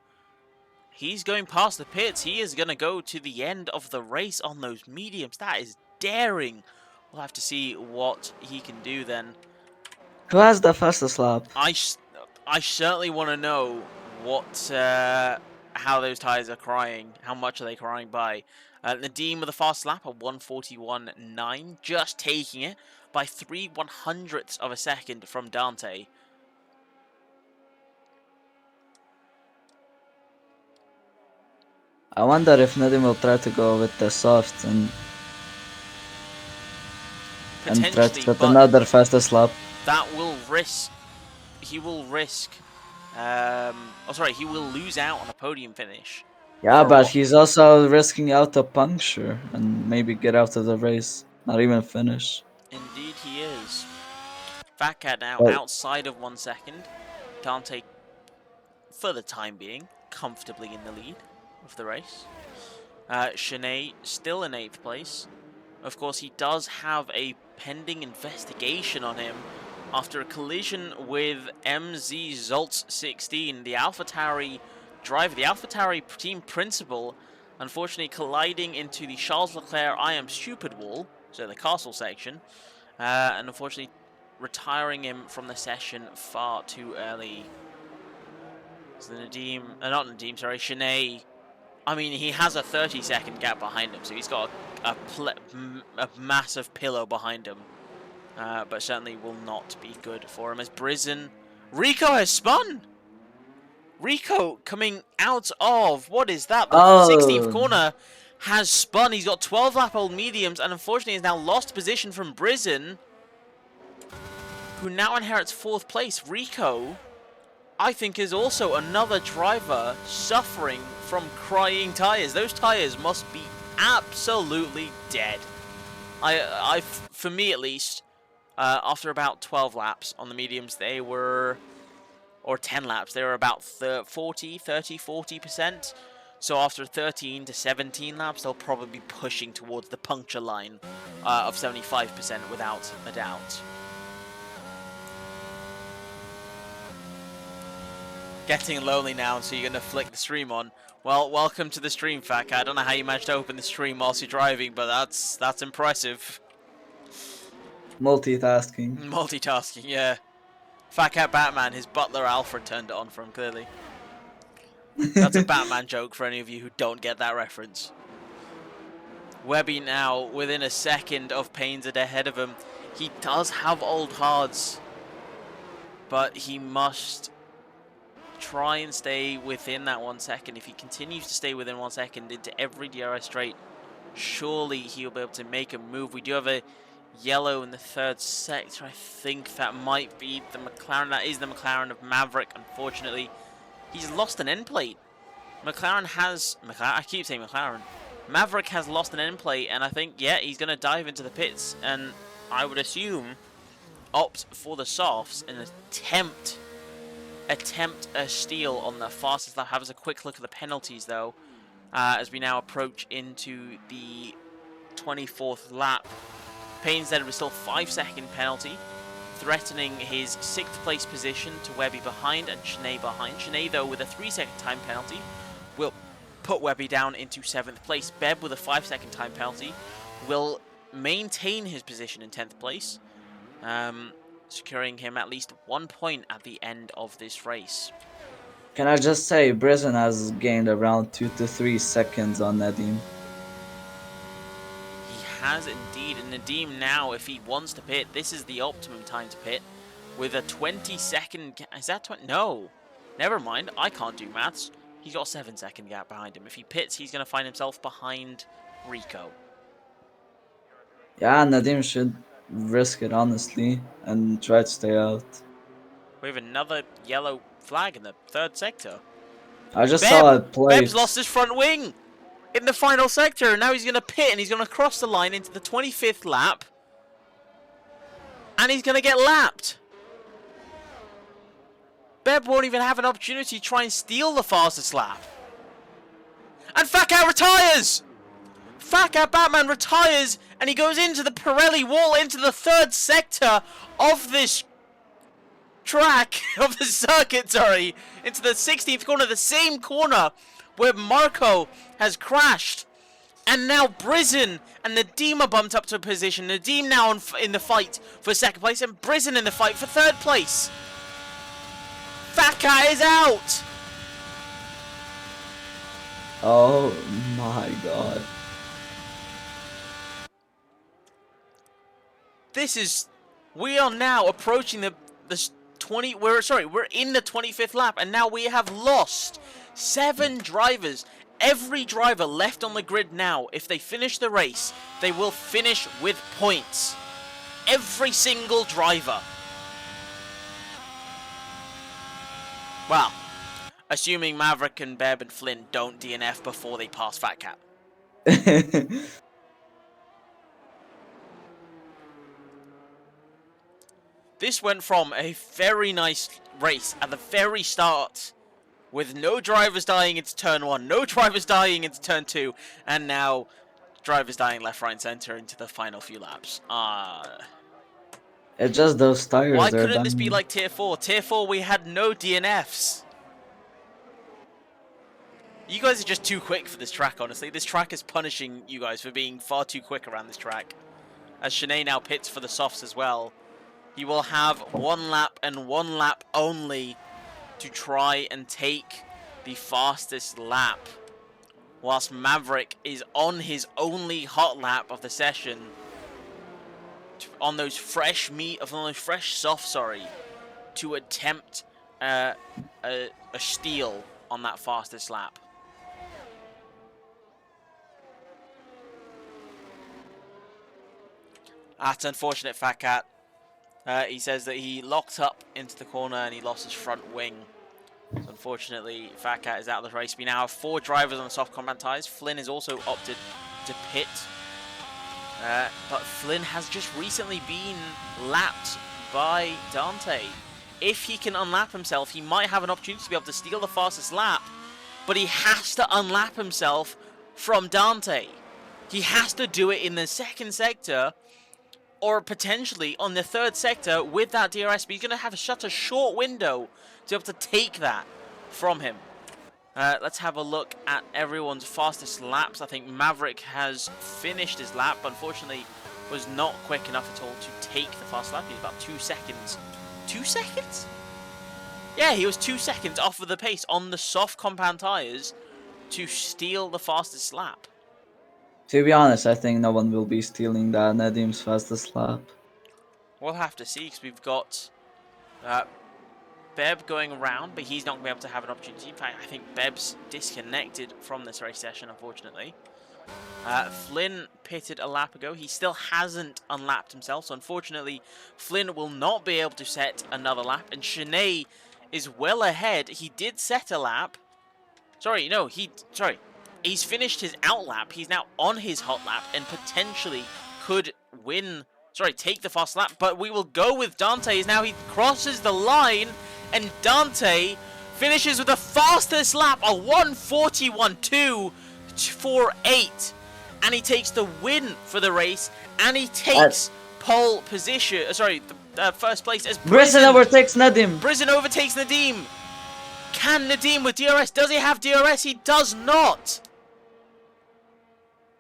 he's going past the pits. He is going to go to the end of the race on those mediums. That is daring. We'll have to see what he can do then. Who has the fastest lap? I certainly want to know what how those tyres are crying. How much are they crying by? Nadim with a fast lap of 1:41.9, just taking it by 3/100ths of a second from Dante. I wonder if Nadim will try to go with the soft and try to get another fastest lap. That will risk. He will risk. He will lose out on a podium finish. Yeah, but he's also risking out a puncture and maybe get out of the race, not even finish. Indeed, he is. Fakat now outside of 1 second. Dante, for the time being, comfortably in the lead of the race. Shanae still in 8th place. Of course, he does have a pending investigation on him after a collision with MZ Zoltz 16, the AlphaTauri driver, the AlphaTauri team principal, unfortunately colliding into the Charles Leclerc I am stupid wall, so the castle section, and unfortunately retiring him from the session far too early. So Shanae, I mean, he has a 30-second gap behind him, so he's got a massive pillow behind him. But certainly will not be good for him as Brizin. Rico has spun! Rico coming out of, what is that? The 16th corner has spun. He's got 12 lap-old mediums and unfortunately has now lost position from Brizin, who now inherits 4th place. Rico, I think, is also another driver suffering from crying tyres. Those tyres must be absolutely dead. For me at least, after about 12 laps on the mediums, they were, or 10 laps, they were about 40%. So after 13 to 17 laps, they'll probably be pushing towards the puncture line of 75% without a doubt. Getting lonely now, so you're going to flick the stream on. Well, welcome to the stream, Fakat. I don't know how you managed to open the stream whilst you're driving, but that's impressive. Multitasking. Multitasking, yeah. Fakat Batman, his butler Alfred turned it on for him, clearly. That's a Batman joke for any of you who don't get that reference. Webby now within a second of Payne's ahead of him. He does have old hards, but he must try and stay within that 1 second. If he continues to stay within 1 second into every DRS straight, surely he'll be able to make a move. We do have a yellow in the third sector. I think that might be the McLaren. That is the McLaren of Maverick, unfortunately. He's lost an end plate. McLaren has... I keep saying McLaren. Maverick has lost an end plate, and I think, yeah, he's going to dive into the pits, and I would assume opt for the softs and attempt a steal on the fastest lap. Have us a quick look at the penalties, though, as we now approach into the 24th lap. Payne's dead with still 5-second penalty, threatening his 6th place position to Webby behind and Sinead behind. Sinead, though, with a 3-second time penalty, will put Webby down into 7th place. Beb, with a 5-second time penalty, will maintain his position in 10th place, securing him at least 1 point at the end of this race. Can I just say, Brizan has gained around 2 to 3 seconds on Nadim. He has indeed, and Nadim now, if he wants to pit, this is the optimum time to pit, with a 20-second... Is that 20? No. Never mind, I can't do maths. He's got a 7-second gap behind him. If he pits, he's going to find himself behind Rico. Yeah, Nadim should risk it, honestly, and try to stay out. We have another yellow flag in the third sector. I just saw a plate. Beb's lost his front wing in the final sector, and now he's going to pit, and he's going to cross the line into the 25th lap, and he's going to get lapped. Beb won't even have an opportunity to try and steal the fastest lap. And Fakat retires! Fakat Batman retires, and he goes into the Pirelli wall, into the third sector of this track, of the circuit, sorry, into the 16th corner, the same corner where Marco has crashed. And now Brizan and Nadim are bumped up to a position. Nadim now in the fight for second place, and Brizan in the fight for third place. Fakat is out! Oh my god. This is... We are now approaching the 20... We're in the 25th lap, and now we have lost 7 drivers. Every driver left on the grid now, if they finish the race, they will finish with points. Every single driver. Well, assuming Maverick and Beb and Flynn don't DNF before they pass Fat Cat. This went from a very nice race at the very start, with no drivers dying into turn 1, no drivers dying into turn 2, and now drivers dying left, right, and center into the final few laps. It's just those tires. Why couldn't this be like Tier 4? Tier 4, we had no DNFs. You guys are just too quick for this track, honestly. This track is punishing you guys for being far too quick around this track. As Sinead now pits for the softs as well. He will have 1 lap and 1 lap only to try and take the fastest lap. Whilst Maverick is on his only hot lap of the session. On those fresh softs, to attempt a steal on that fastest lap. That's unfortunate, Fat Cat. He says that he locked up into the corner and he lost his front wing. So unfortunately, Fat Cat is out of the race. We now have 4 drivers on the soft combat tyres. Flynn has also opted to pit. But Flynn has just recently been lapped by Dante. If he can unlap himself, he might have an opportunity to be able to steal the fastest lap. But he has to unlap himself from Dante. He has to do it in the second sector, or potentially on the third sector with that DRS. But he's going to have such a short window to be able to take that from him. Let's have a look at everyone's fastest laps. I think Maverick has finished his lap, but unfortunately was not quick enough at all to take the fast lap. He's about 2 seconds. 2 seconds? Yeah, he was 2 seconds off of the pace on the soft compound tires to steal the fastest lap. To be honest, I think no one will be stealing that Nadim's fastest lap. We'll have to see, because we've got Beb going around, but he's not going to be able to have an opportunity. In fact, I think Beb's disconnected from this race session, unfortunately. Flynn pitted a lap ago. He still hasn't unlapped himself, so unfortunately, Flynn will not be able to set another lap. And Shanae is well ahead. He did set a lap. He's finished his out lap. He's now on his hot lap and potentially could take the fast lap. But we will go with Dante. Now he crosses the line, and Dante finishes with the fastest lap, a 1:41.248. And he takes the win for the race, and he takes pole position. First place as Brizan overtakes Nadim. Brizan overtakes Nadim. Can Nadim with DRS? Does he have DRS? He does not.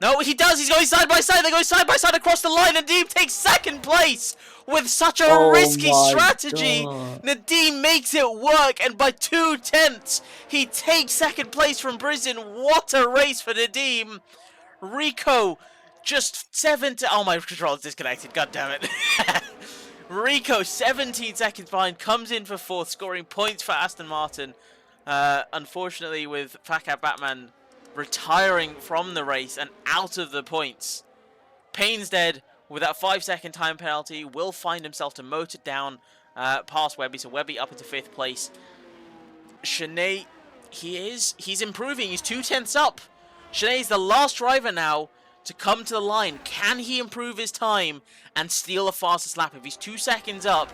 No, he does. He's going side by side. They're going side by side across the line. Nadim takes second place with such a risky strategy. God. Nadim makes it work, and by 2/10, he takes second place from Brizan. What a race for Nadim. Rico just 17. Oh, my controller's disconnected. God damn it. Rico, 17 seconds behind, comes in for fourth, scoring points for Aston Martin. Unfortunately, with Fat Cat Batman retiring from the race and out of the points, Payne's dead with that 5-second time penalty. Will find himself to motor down past Webby, so Webby up into 5th place. Shanae, he's improving. He's 2/10 up. Shanae's the last driver now to come to the line. Can he improve his time and steal the fastest lap? If he's 2 seconds up,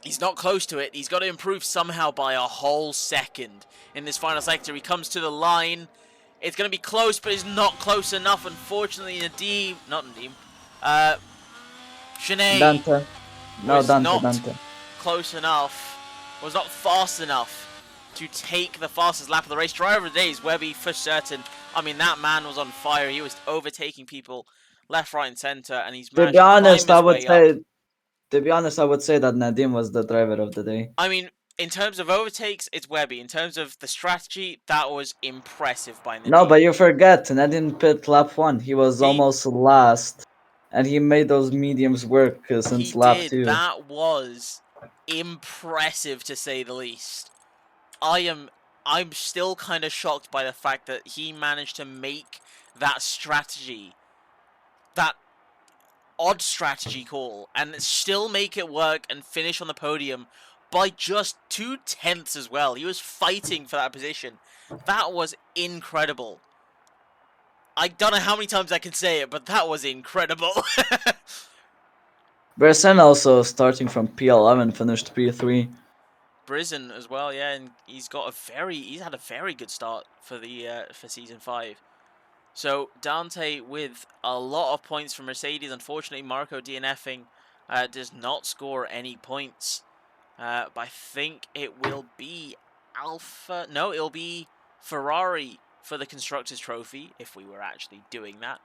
he's not close to it. He's got to improve somehow by a whole second in this final sector. He comes to the line. It's going to be close, but it's not close enough. Unfortunately, Shanae Dante. No, was Dante, not Dante. close enough, was not fast enough to take the fastest lap of the race. Driver of the day is Webby for certain. I mean, that man was on fire. He was overtaking people left, right, and center, and he's To managed be to climb honest, his way up. I would say that Nadim was the driver of the day. I mean, in terms of overtakes, it's Webby. In terms of the strategy, that was impressive by Nadim. No, but you forget, Nadim pit lap 1. He was almost last, and he made those mediums work since lap 2. That was impressive, to say the least. I'm still kind of shocked by the fact that he managed to make that strategy, that odd strategy call, and still make it work and finish on the podium by just 2/10 as well. He was fighting for that position. That was incredible. I don't know how many times I can say it, but that was incredible. Brizan also starting from P11 finished P3. Brizan as well, yeah, and he's had a very good start for the for season 5. So Dante with a lot of points from Mercedes. Unfortunately, Marco DNFing does not score any points. But I think it will be it'll be Ferrari for the Constructors' Trophy, if we were actually doing that.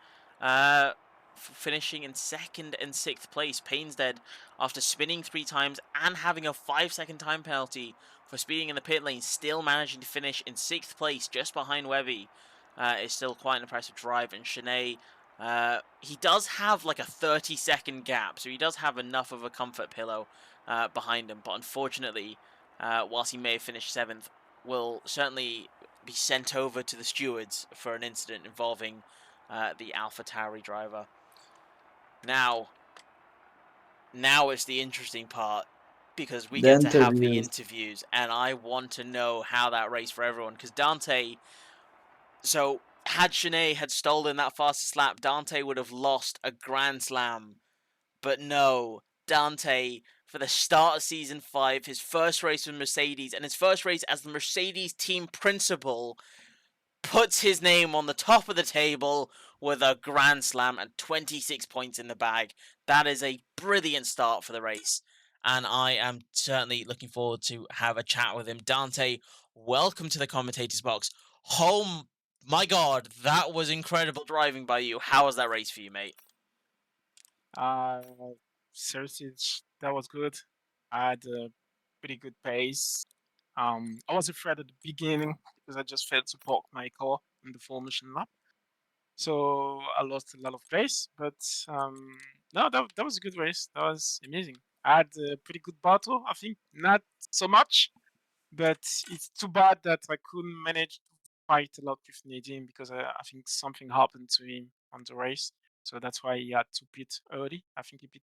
Finishing in 2nd and 6th place. Payne's dead after spinning 3 times and having a 5-second time penalty for speeding in the pit lane, still managing to finish in 6th place, just behind Webby. Is still quite an impressive drive. And Shanae, he does have like a 30-second gap, so he does have enough of a comfort pillow behind him. But unfortunately, whilst he may have finished 7th, will certainly be sent over to the stewards for an incident involving the AlphaTauri driver. Now it's the interesting part, because we get to have the interviews, and I want to know how that race for everyone, because Dante... So, had Shanae had stolen that fastest lap, Dante would have lost a Grand Slam. But no, Dante, for the start of Season 5, his first race with Mercedes, and his first race as the Mercedes team principal, puts his name on the top of the table with a Grand Slam and 26 points in the bag. That is a brilliant start for the race, and I am certainly looking forward to have a chat with him. Dante, welcome to the commentator's box. Oh my God, that was incredible driving by you. How was that race for you, mate? Seriously, that was good. I had pretty good pace. I was afraid at the beginning because I just failed to park my car on the formation lap, so I lost a lot of pace. But no, that was a good race. That was amazing. I had a pretty good battle. I think not so much, but it's too bad that I couldn't manage to fight a lot with Nadine because I think something happened to him on the race. So that's why he had to pit early. I think he pit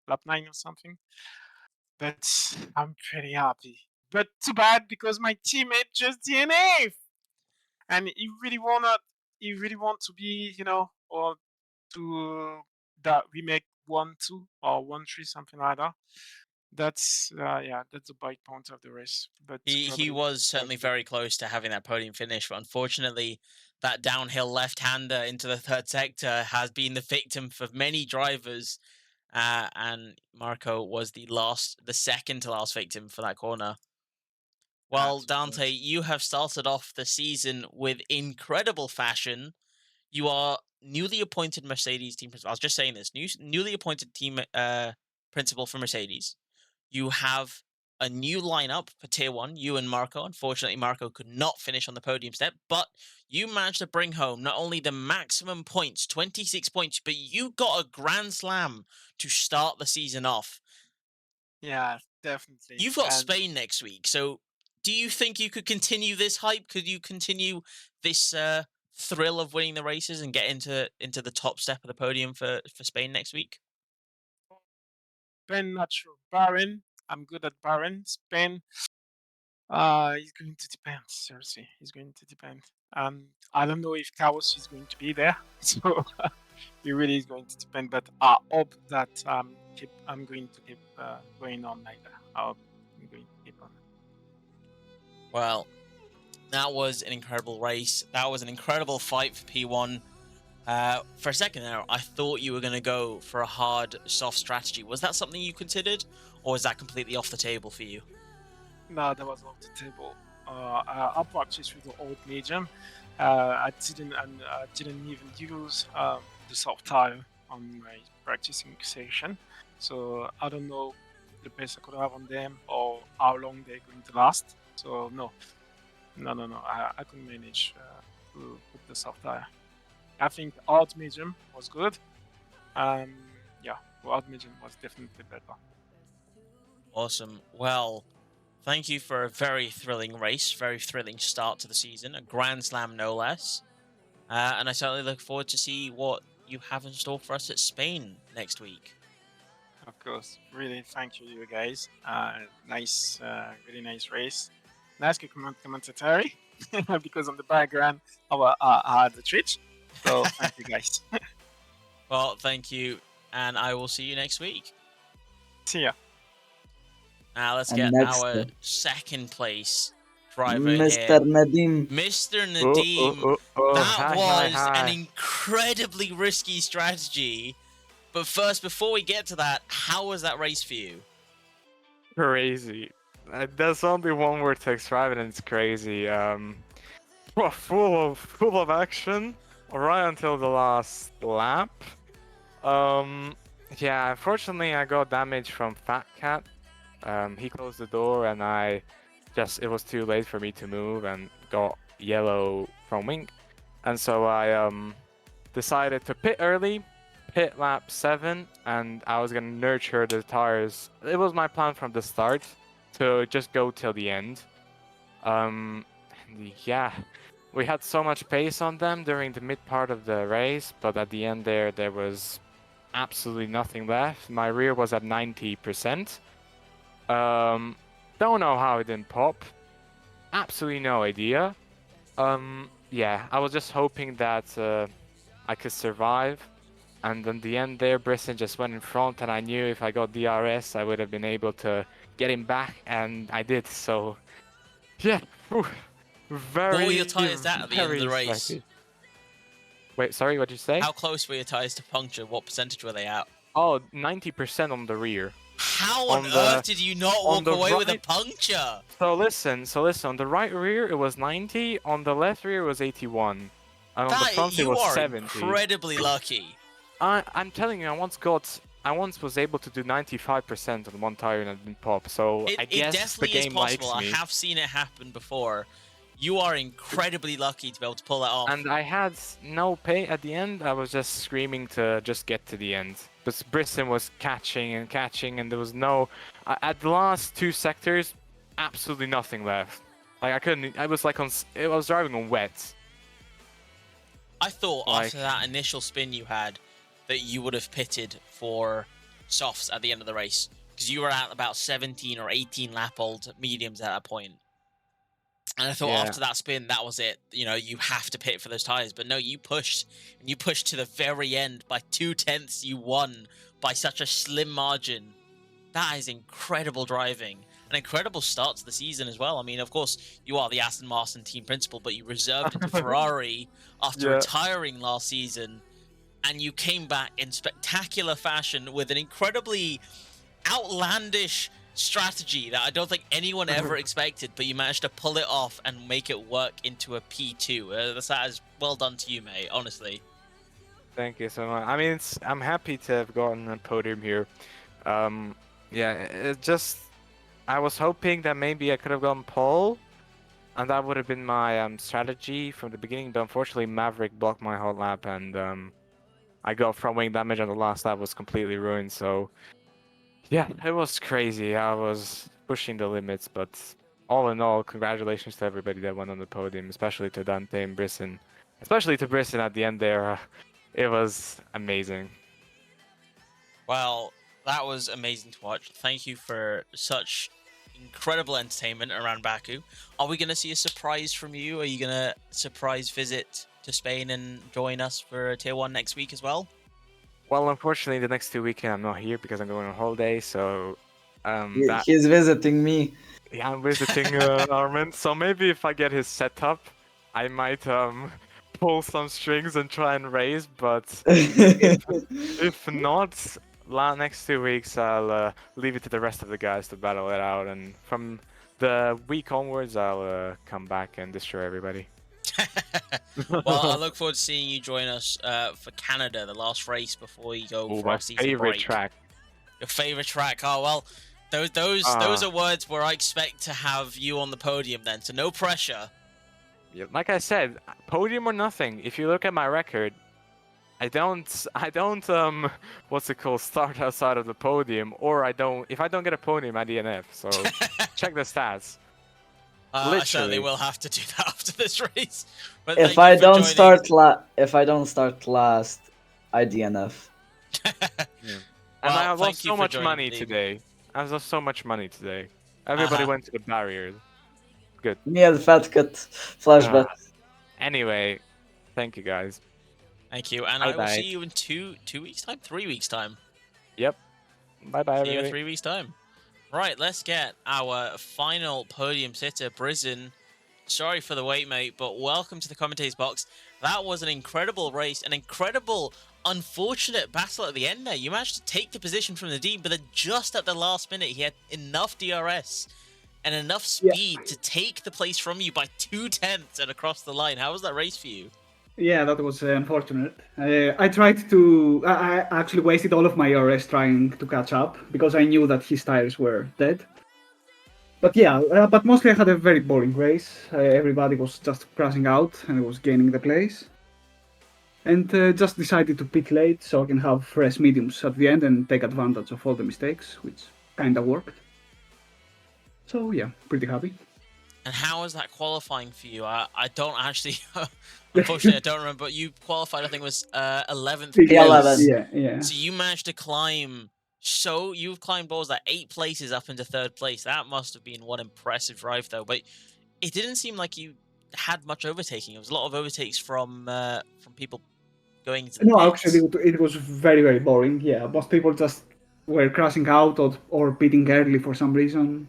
lap 9 or something. But I'm pretty happy. But too bad because my teammate just DNF, and he really want to be, or to that we make 1-2 or 1-3, something like that. That's yeah, that's the bite point of the race. But He probably was very certainly good. very close to having that podium finish, but unfortunately, that downhill left-hander into the third sector has been the victim for many drivers, and Marco was the second to last victim for that corner. Well, That's Dante, good. you have started off the season with incredible fashion. You are newly appointed Mercedes team principal. I was just saying this. Newly appointed team principal for Mercedes. You have a new lineup for Tier 1, you and Marco. Unfortunately, Marco could not finish on the podium step, but you managed to bring home not only the maximum points, 26 points, but you got a Grand Slam to start the season off. Yeah, definitely. You've got And Spain next week, so do you think you could continue this hype? Could you continue this thrill of winning the races and get into the top step of the podium for Spain next week? Spain, not sure. Bahrain, I'm good at Bahrain. Spain, it's going to depend. Seriously, it's going to depend. I don't know if Chaos is going to be there, so it really is going to depend. But I hope that I'm going to keep going on like that. I hope I'm going to keep on. Well, that was an incredible race. That was an incredible fight for P1. For a second there, I thought you were going to go for a hard, soft strategy. Was that something you considered, or was that completely off the table for you? No, that was off the table. I practiced with the old medium. I didn't even use the soft tire on my practicing session, so I don't know the pace I could have on them or how long they're going to last. So no. I couldn't manage to put the soft tire. I think hard medium was good. Yeah, hard medium was definitely better. Awesome. Well, thank you for a very thrilling race, very thrilling start to the season, a Grand Slam no less. And I certainly look forward to see what you have in store for us at Spain next week. Of course, really thank you guys. Nice, really nice race. Nice commentary because on the background I had the Twitch. So thank you guys. Well, thank you, and I will see you next week. See ya. Now let's And get next, our second place driver Mr. here. Nadim. Mr. Nadim, that Hi, hi, was an hi. incredibly risky strategy. But first, before we get to that, how was that race for you? Crazy. There's only one word to describe it, and it's crazy. Well, full of action, right until the last lap. Yeah, unfortunately, I got damage from Fat Cat. He closed the door, and it was too late for me to move, and got yellow from Wing, and so I decided to pit early, pit lap 7, and I was gonna nurture the tires. It was my plan from the start to just go till the end. Yeah, we had so much pace on them during the mid part of the race, but at the end there was absolutely nothing left. My rear was at 90%. Don't know how it didn't pop. Absolutely no idea. Yeah, I was just hoping that I could survive. And in the end there, Brisson just went in front, and I knew if I got DRS, I would have been able to get him back, and I did. So, yeah, whew, What were very, your tyres at the end of the very race? sweaty. Wait, sorry, what did you say? How close were your tyres to puncture? What percentage were they at? Oh, 90% on the rear. How on On earth the- did you not on walk the away with a right- puncture? So listen, on the right rear it was 90, on the left rear it was 81, and on the front it You was are 70. incredibly lucky. I'm telling you, I once got I once was able to do 95% on one tire and it didn't pop. So I It guess the definitely is game possible. likes I me. have seen it happen before. You are incredibly lucky to be able to pull that off. And I had no pay at the end. I was just screaming to just get to the end. But Brisson was catching, and there was no. At the last 2 sectors, absolutely nothing left. Like I couldn't. I was like on. I was driving on wet. I thought Like- after that initial spin you had that you would have pitted for softs at the end of the race because you were at about 17 or 18 lap old mediums at that point. And I thought Yeah. after that spin, that was it. You know, you have to pit for those tires. But no, you pushed, and you pushed to the very end. By 2/10, you won by such a slim margin. That is incredible driving. An incredible start to the season as well. I mean, of course, you are the Aston Martin team principal, but you reserved it to Ferrari after Yeah. retiring last season. And you came back in spectacular fashion with an incredibly outlandish strategy that I don't think anyone ever expected, but you managed to pull it off and make it work into a P2. That is well done to you, mate, honestly. Thank you so much. I mean, I'm happy to have gotten a podium here. Yeah, it just. I was hoping that maybe I could have gotten pole, and that would have been my strategy from the beginning. But unfortunately, Maverick blocked my whole lap, and I got front wing damage, and the last lap was completely ruined. So yeah, it was crazy. I was pushing the limits, but all in all, congratulations to everybody that went on the podium, especially to Dante and Brisson. Especially to Brisson at the end there. It was amazing. Well, that was amazing to watch. Thank you for such incredible entertainment around Baku. Are we going to see a surprise from you? Are you going to surprise visit to Spain and join us for Tier 1 next week as well? Well, unfortunately, the next 2 weekends I'm not here because I'm going on holiday. So, He's visiting me. yeah, I'm visiting Armin. So maybe if I get his setup, I might pull some strings and try and race. But if not, next 2 weeks I'll leave it to the rest of the guys to battle it out. And from the week onwards, I'll come back and destroy everybody. Well, I look forward to seeing you join us for Canada, the last race before you go Ooh, for my our season favorite break. track. Your favorite track? Oh well, those are words where I expect to have you on the podium then. So no pressure. Yeah, like I said, podium or nothing. If you look at my record, I don't what's it called, start outside of the podium, or if I don't get a podium, I DNF. So check the stats. I certainly Literally. will have to do that after this race. But if thank I you for don't joining. if I don't start last, I DNF. And Well, I thank lost you so for much joining money the team. today. I lost so much money today. Everybody went to the barriers. Good. Me and Fat Cut flashback. Anyway, thank you guys. Thank you, and I will Bye-bye. see you in 2 weeks' time, 3 weeks' time. Yep. Bye bye See you in everybody. 3 weeks' time. Right, let's get our final podium sitter, Brisson. Sorry for the wait, mate, but welcome to the commentators box. That was an incredible race, an incredible, unfortunate battle at the end there. You managed to take the position from the Dean, but then just at the last minute, he had enough DRS and enough speed to take the place from you by 2/10 and across the line. How was that race for you? Yeah, that was unfortunate. I tried to. I actually wasted all of my RS trying to catch up because I knew that his tires were dead. But yeah, but mostly I had a very boring race. Everybody was just crashing out and I was gaining the place. And just decided to pit late so I can have fresh mediums at the end and take advantage of all the mistakes, which kinda worked. So yeah, pretty happy. And how was that qualifying for you? I don't actually, unfortunately, I don't remember. But you qualified, I think it was 11th place. 11. Yeah. So you managed to climb. So you've climbed balls like 8 places up into 3rd place. That must have been one impressive drive, though. But it didn't seem like you had much overtaking. It was a lot of overtakes from people going into the No, pits. actually, it was very, very boring. Yeah, most people just were crashing out or pitting early for some reason.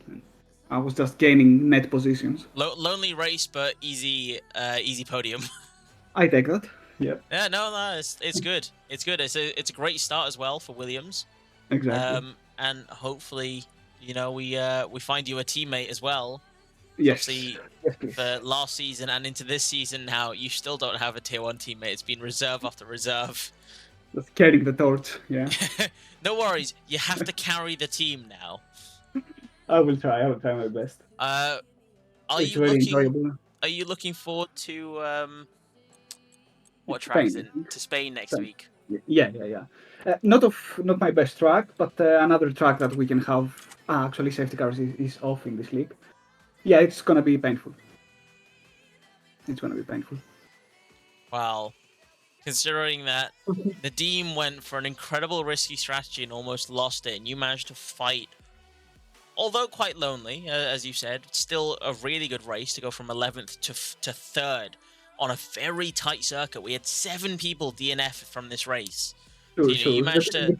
I was just gaining net positions. Lonely race, but easy podium. I take that. Yeah, Yeah, no, it's good. It's good. It's a great start as well for Williams. exactly. And hopefully, you know, we find you a teammate as well. Yes. Obviously, Yes, please. for last season and into this season now, you still don't have a tier 1 teammate. It's been reserve after reserve. Just carrying the torch. Yeah, No worries, you have to carry the team now. I will try. I will try my best. Are It's you very looking? enjoyable. Are you looking forward to what It's track is Spain, I it? think. To Spain next Spain. week. Yeah. Not my best track, but another track that we can have. Actually, safety cars is off in this league. Yeah, it's gonna be painful. It's gonna be painful. Wow. Considering that Nadim went for an incredible risky strategy and almost lost it, and you managed to fight, although quite lonely, as you said, still a really good race to go from 11th to 3rd on a very tight circuit. We had 7 people DNF from this race. So, Sure. you managed to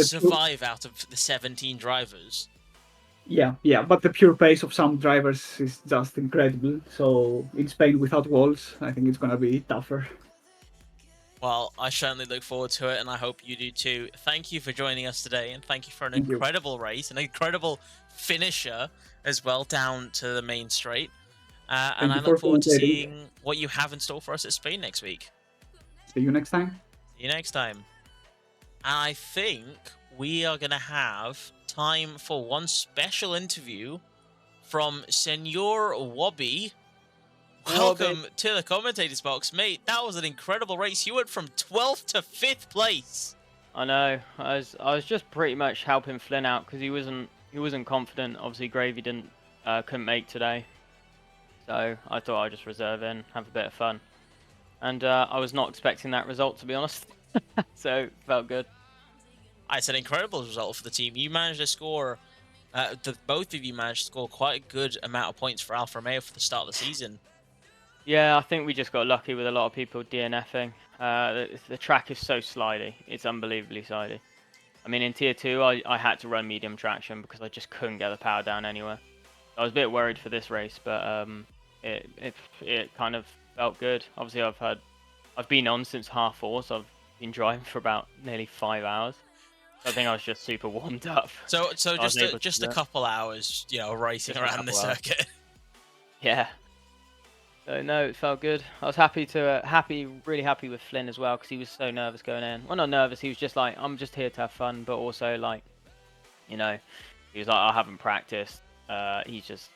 The survive out of the 17 drivers. Yeah, but the pure pace of some drivers is just incredible. So in Spain without walls, I think it's gonna be tougher. Well, I certainly look forward to it, and I hope you do too. Thank you for joining us today, and thank you for an Thank you. incredible race, an incredible finisher as well down to the main straight. And Thank I you look for forward to commentating. seeing what you have in store for us at Spain next week. See you next time. See you next time. And I think we are going to have time for one special interview from Senor Wobby. Welcome to the commentators box, mate. That was an incredible race. You went from 12th to 5th place. I know. I was just pretty much helping Flynn out because he wasn't confident. Obviously, Gravy couldn't make today, so I thought I'd just reserve in, have a bit of fun, and I was not expecting that result, to be honest. So it felt good. It's an incredible result for the team. You managed to score. Both of you managed to score quite a good amount of points for Alfa Romeo for the start of the season. Yeah, I think we just got lucky with a lot of people DNFing. The track is so slidey. It's unbelievably slidey. I mean, in Tier 2, I had to run medium traction because I just couldn't get the power down anywhere. I was a bit worried for this race, but it kind of felt good. Obviously, I've been on since 4:30, so I've been driving for about nearly 5 hours. I think I was just super warmed up. So just a couple hours, racing Just a around the couple hours. circuit. Yeah. So no, it felt good. I was really happy with Flynn as well because he was so nervous going in. Well, not nervous. He was just like, I'm just here to have fun, but also like, he was like, I haven't practiced. He just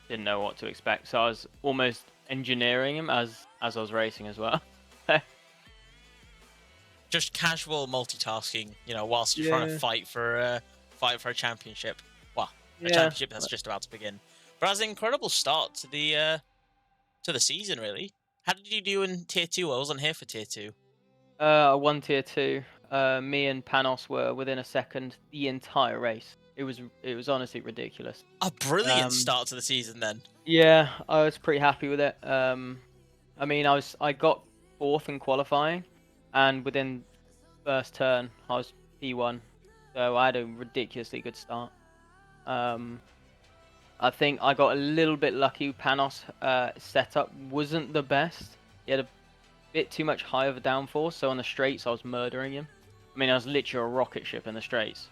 didn't know what to expect. So I was almost engineering him as I was racing as well. Just casual multitasking, whilst you're trying to fight for a championship. Well, a championship that's just about to begin. But that's an incredible start to the season, really. How did you do in Tier 2? I wasn't here for Tier 2. I won Tier 2. Me and Panos were within a second the entire race. It was honestly ridiculous. A brilliant start to the season, then. Yeah, I was pretty happy with it. I mean, I got 4th in qualifying, and within first turn I was P1, so I had a ridiculously good start. I think I got a little bit lucky. Panos' setup wasn't the best. He had a bit too much high of a downforce, so on the straights I was murdering him. I mean, I was literally a rocket ship in the straights.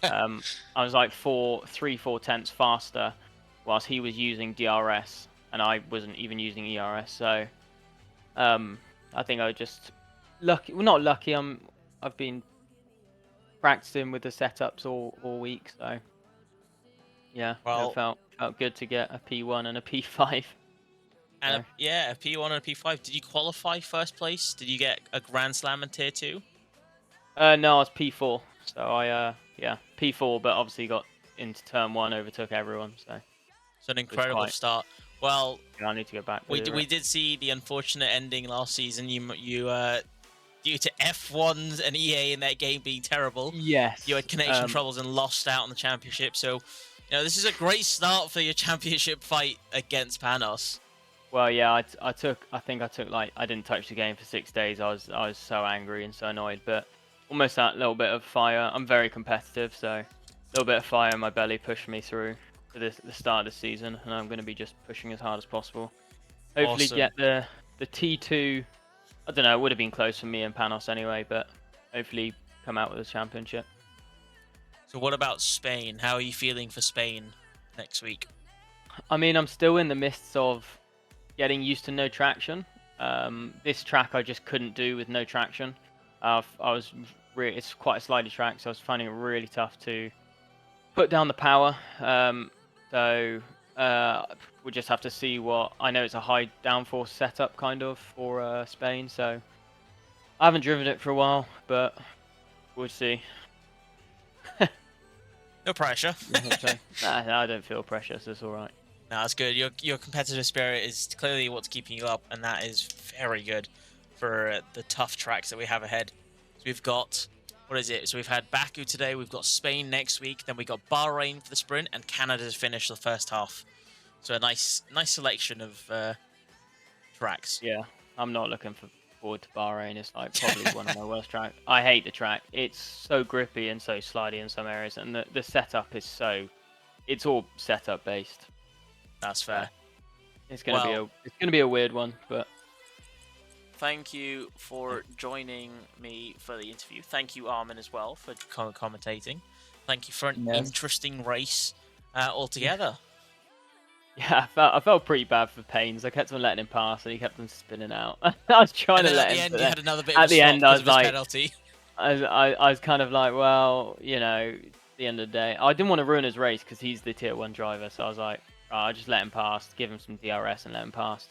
I was like 3-4 tenths faster, whilst he was using DRS, and I wasn't even using ERS. So, I think I was just lucky. Well, not lucky. I've been practicing with the setups all week, so yeah, Well, it felt good to get a P1 and a P5. And a P1 and a P5. Did you qualify first place? Did you get a Grand Slam in Tier 2? No, I was P4. So I P4, but obviously got into turn 1, overtook everyone. So it's an incredible start. Well, yeah, I need to go back. We did see the unfortunate ending last season. You due to F1s and EA in that game being terrible. Yes. You had connection troubles and lost out on the championship. So, this is a great start for your championship fight against Panos. Well, yeah, I think I took I didn't touch the game for 6 days. I was so angry and so annoyed, but almost that little bit of fire. I'm very competitive, so a little bit of fire in my belly pushed me through to the start of the season, and I'm going to be just pushing as hard as possible. Hopefully Awesome. get the T2. I don't know, it would have been close for me and Panos anyway, but hopefully come out with a championship. So what about Spain? How are you feeling for Spain next week? I mean, I'm still in the midst of getting used to no traction. This track I just couldn't do with no traction. It's quite a slidey track, so I was finding it really tough to put down the power. So we'll just have to see what. I know it's a high downforce setup kind of for Spain, so I haven't driven it for a while, but we'll see. No pressure. Nah, I don't feel pressure, so it's all right. No, that's good. Your competitive spirit is clearly what's keeping you up, and that is very good for the tough tracks that we have ahead. So we've got, what is it? So we've had Baku today, we've got Spain next week, then we got Bahrain for the sprint, and Canada to finish the first half. So a nice selection of tracks. Yeah, I'm not looking forward to Bahrain. It's like probably one of my worst tracks. I hate the track. It's so grippy and so slidey in some areas, and the setup is it's all setup based. That's fair. It's gonna be a weird one, but thank you for joining me for the interview. Thank you, Armin, as well, for commentating. Thank you for an interesting race altogether. Yeah, I felt pretty bad for Pains. I kept on letting him pass, and he kept on spinning out. I was trying to let him. At the end, you had another bit at of the end, I was like, penalty. I was kind of like, well, you know, at the end of the day, I didn't want to ruin his race because he's the tier 1 driver. So I was like, I'll just let him pass, give him some DRS, and let him pass.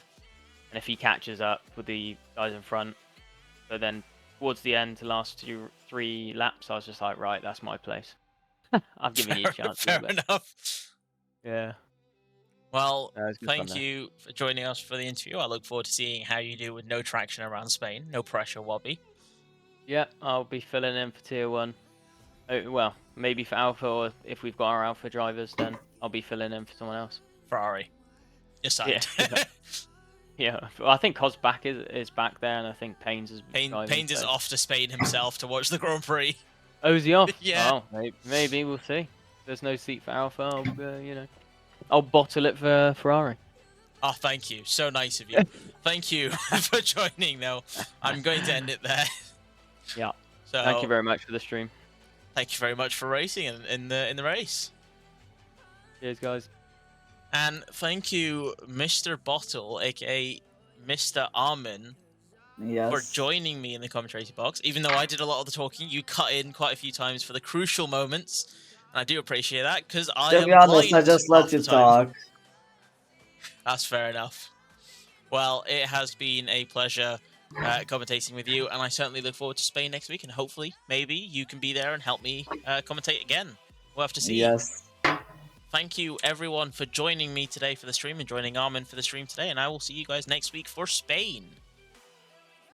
And if he catches up with the guys in front, so then towards the end, the last 3 laps, I was just like, right, that's my place. I'm giving you a chance. Fair enough. Yeah. Well, thank you for joining us for the interview. I look forward to seeing how you do with no traction around Spain. No pressure, Wobby. Yeah, I'll be filling in for tier 1. Well, maybe for Alpha, or if we've got our Alpha drivers, then I'll be filling in for someone else. Ferrari. Decide. Yeah. Yeah, well, I think Cos back is back there, and I think Pains is is off to Spain himself to watch the Grand Prix. Oh, is he off? Yeah. Oh, maybe we'll see. There's no seat for Alpha. I'll bottle it for Ferrari. Oh, thank you. So nice of you. Thank you for joining, though. I'm going to end it there. Yeah. So thank you very much for the stream. Thank you very much for racing in the race. Cheers, guys. And thank you, Mr. Bottle, aka Mr. Armin, for joining me in the commentary box. Even though I did a lot of the talking, you cut in quite a few times for the crucial moments, and I do appreciate that because To be honest, I just let you talk. That's fair enough. Well, it has been a pleasure commentating with you, and I certainly look forward to Spain next week, and hopefully, maybe you can be there and help me commentate again. We'll have to see. Yes. Thank you, everyone, for joining me today for the stream and joining Armin for the stream today, and I will see you guys next week for Spain.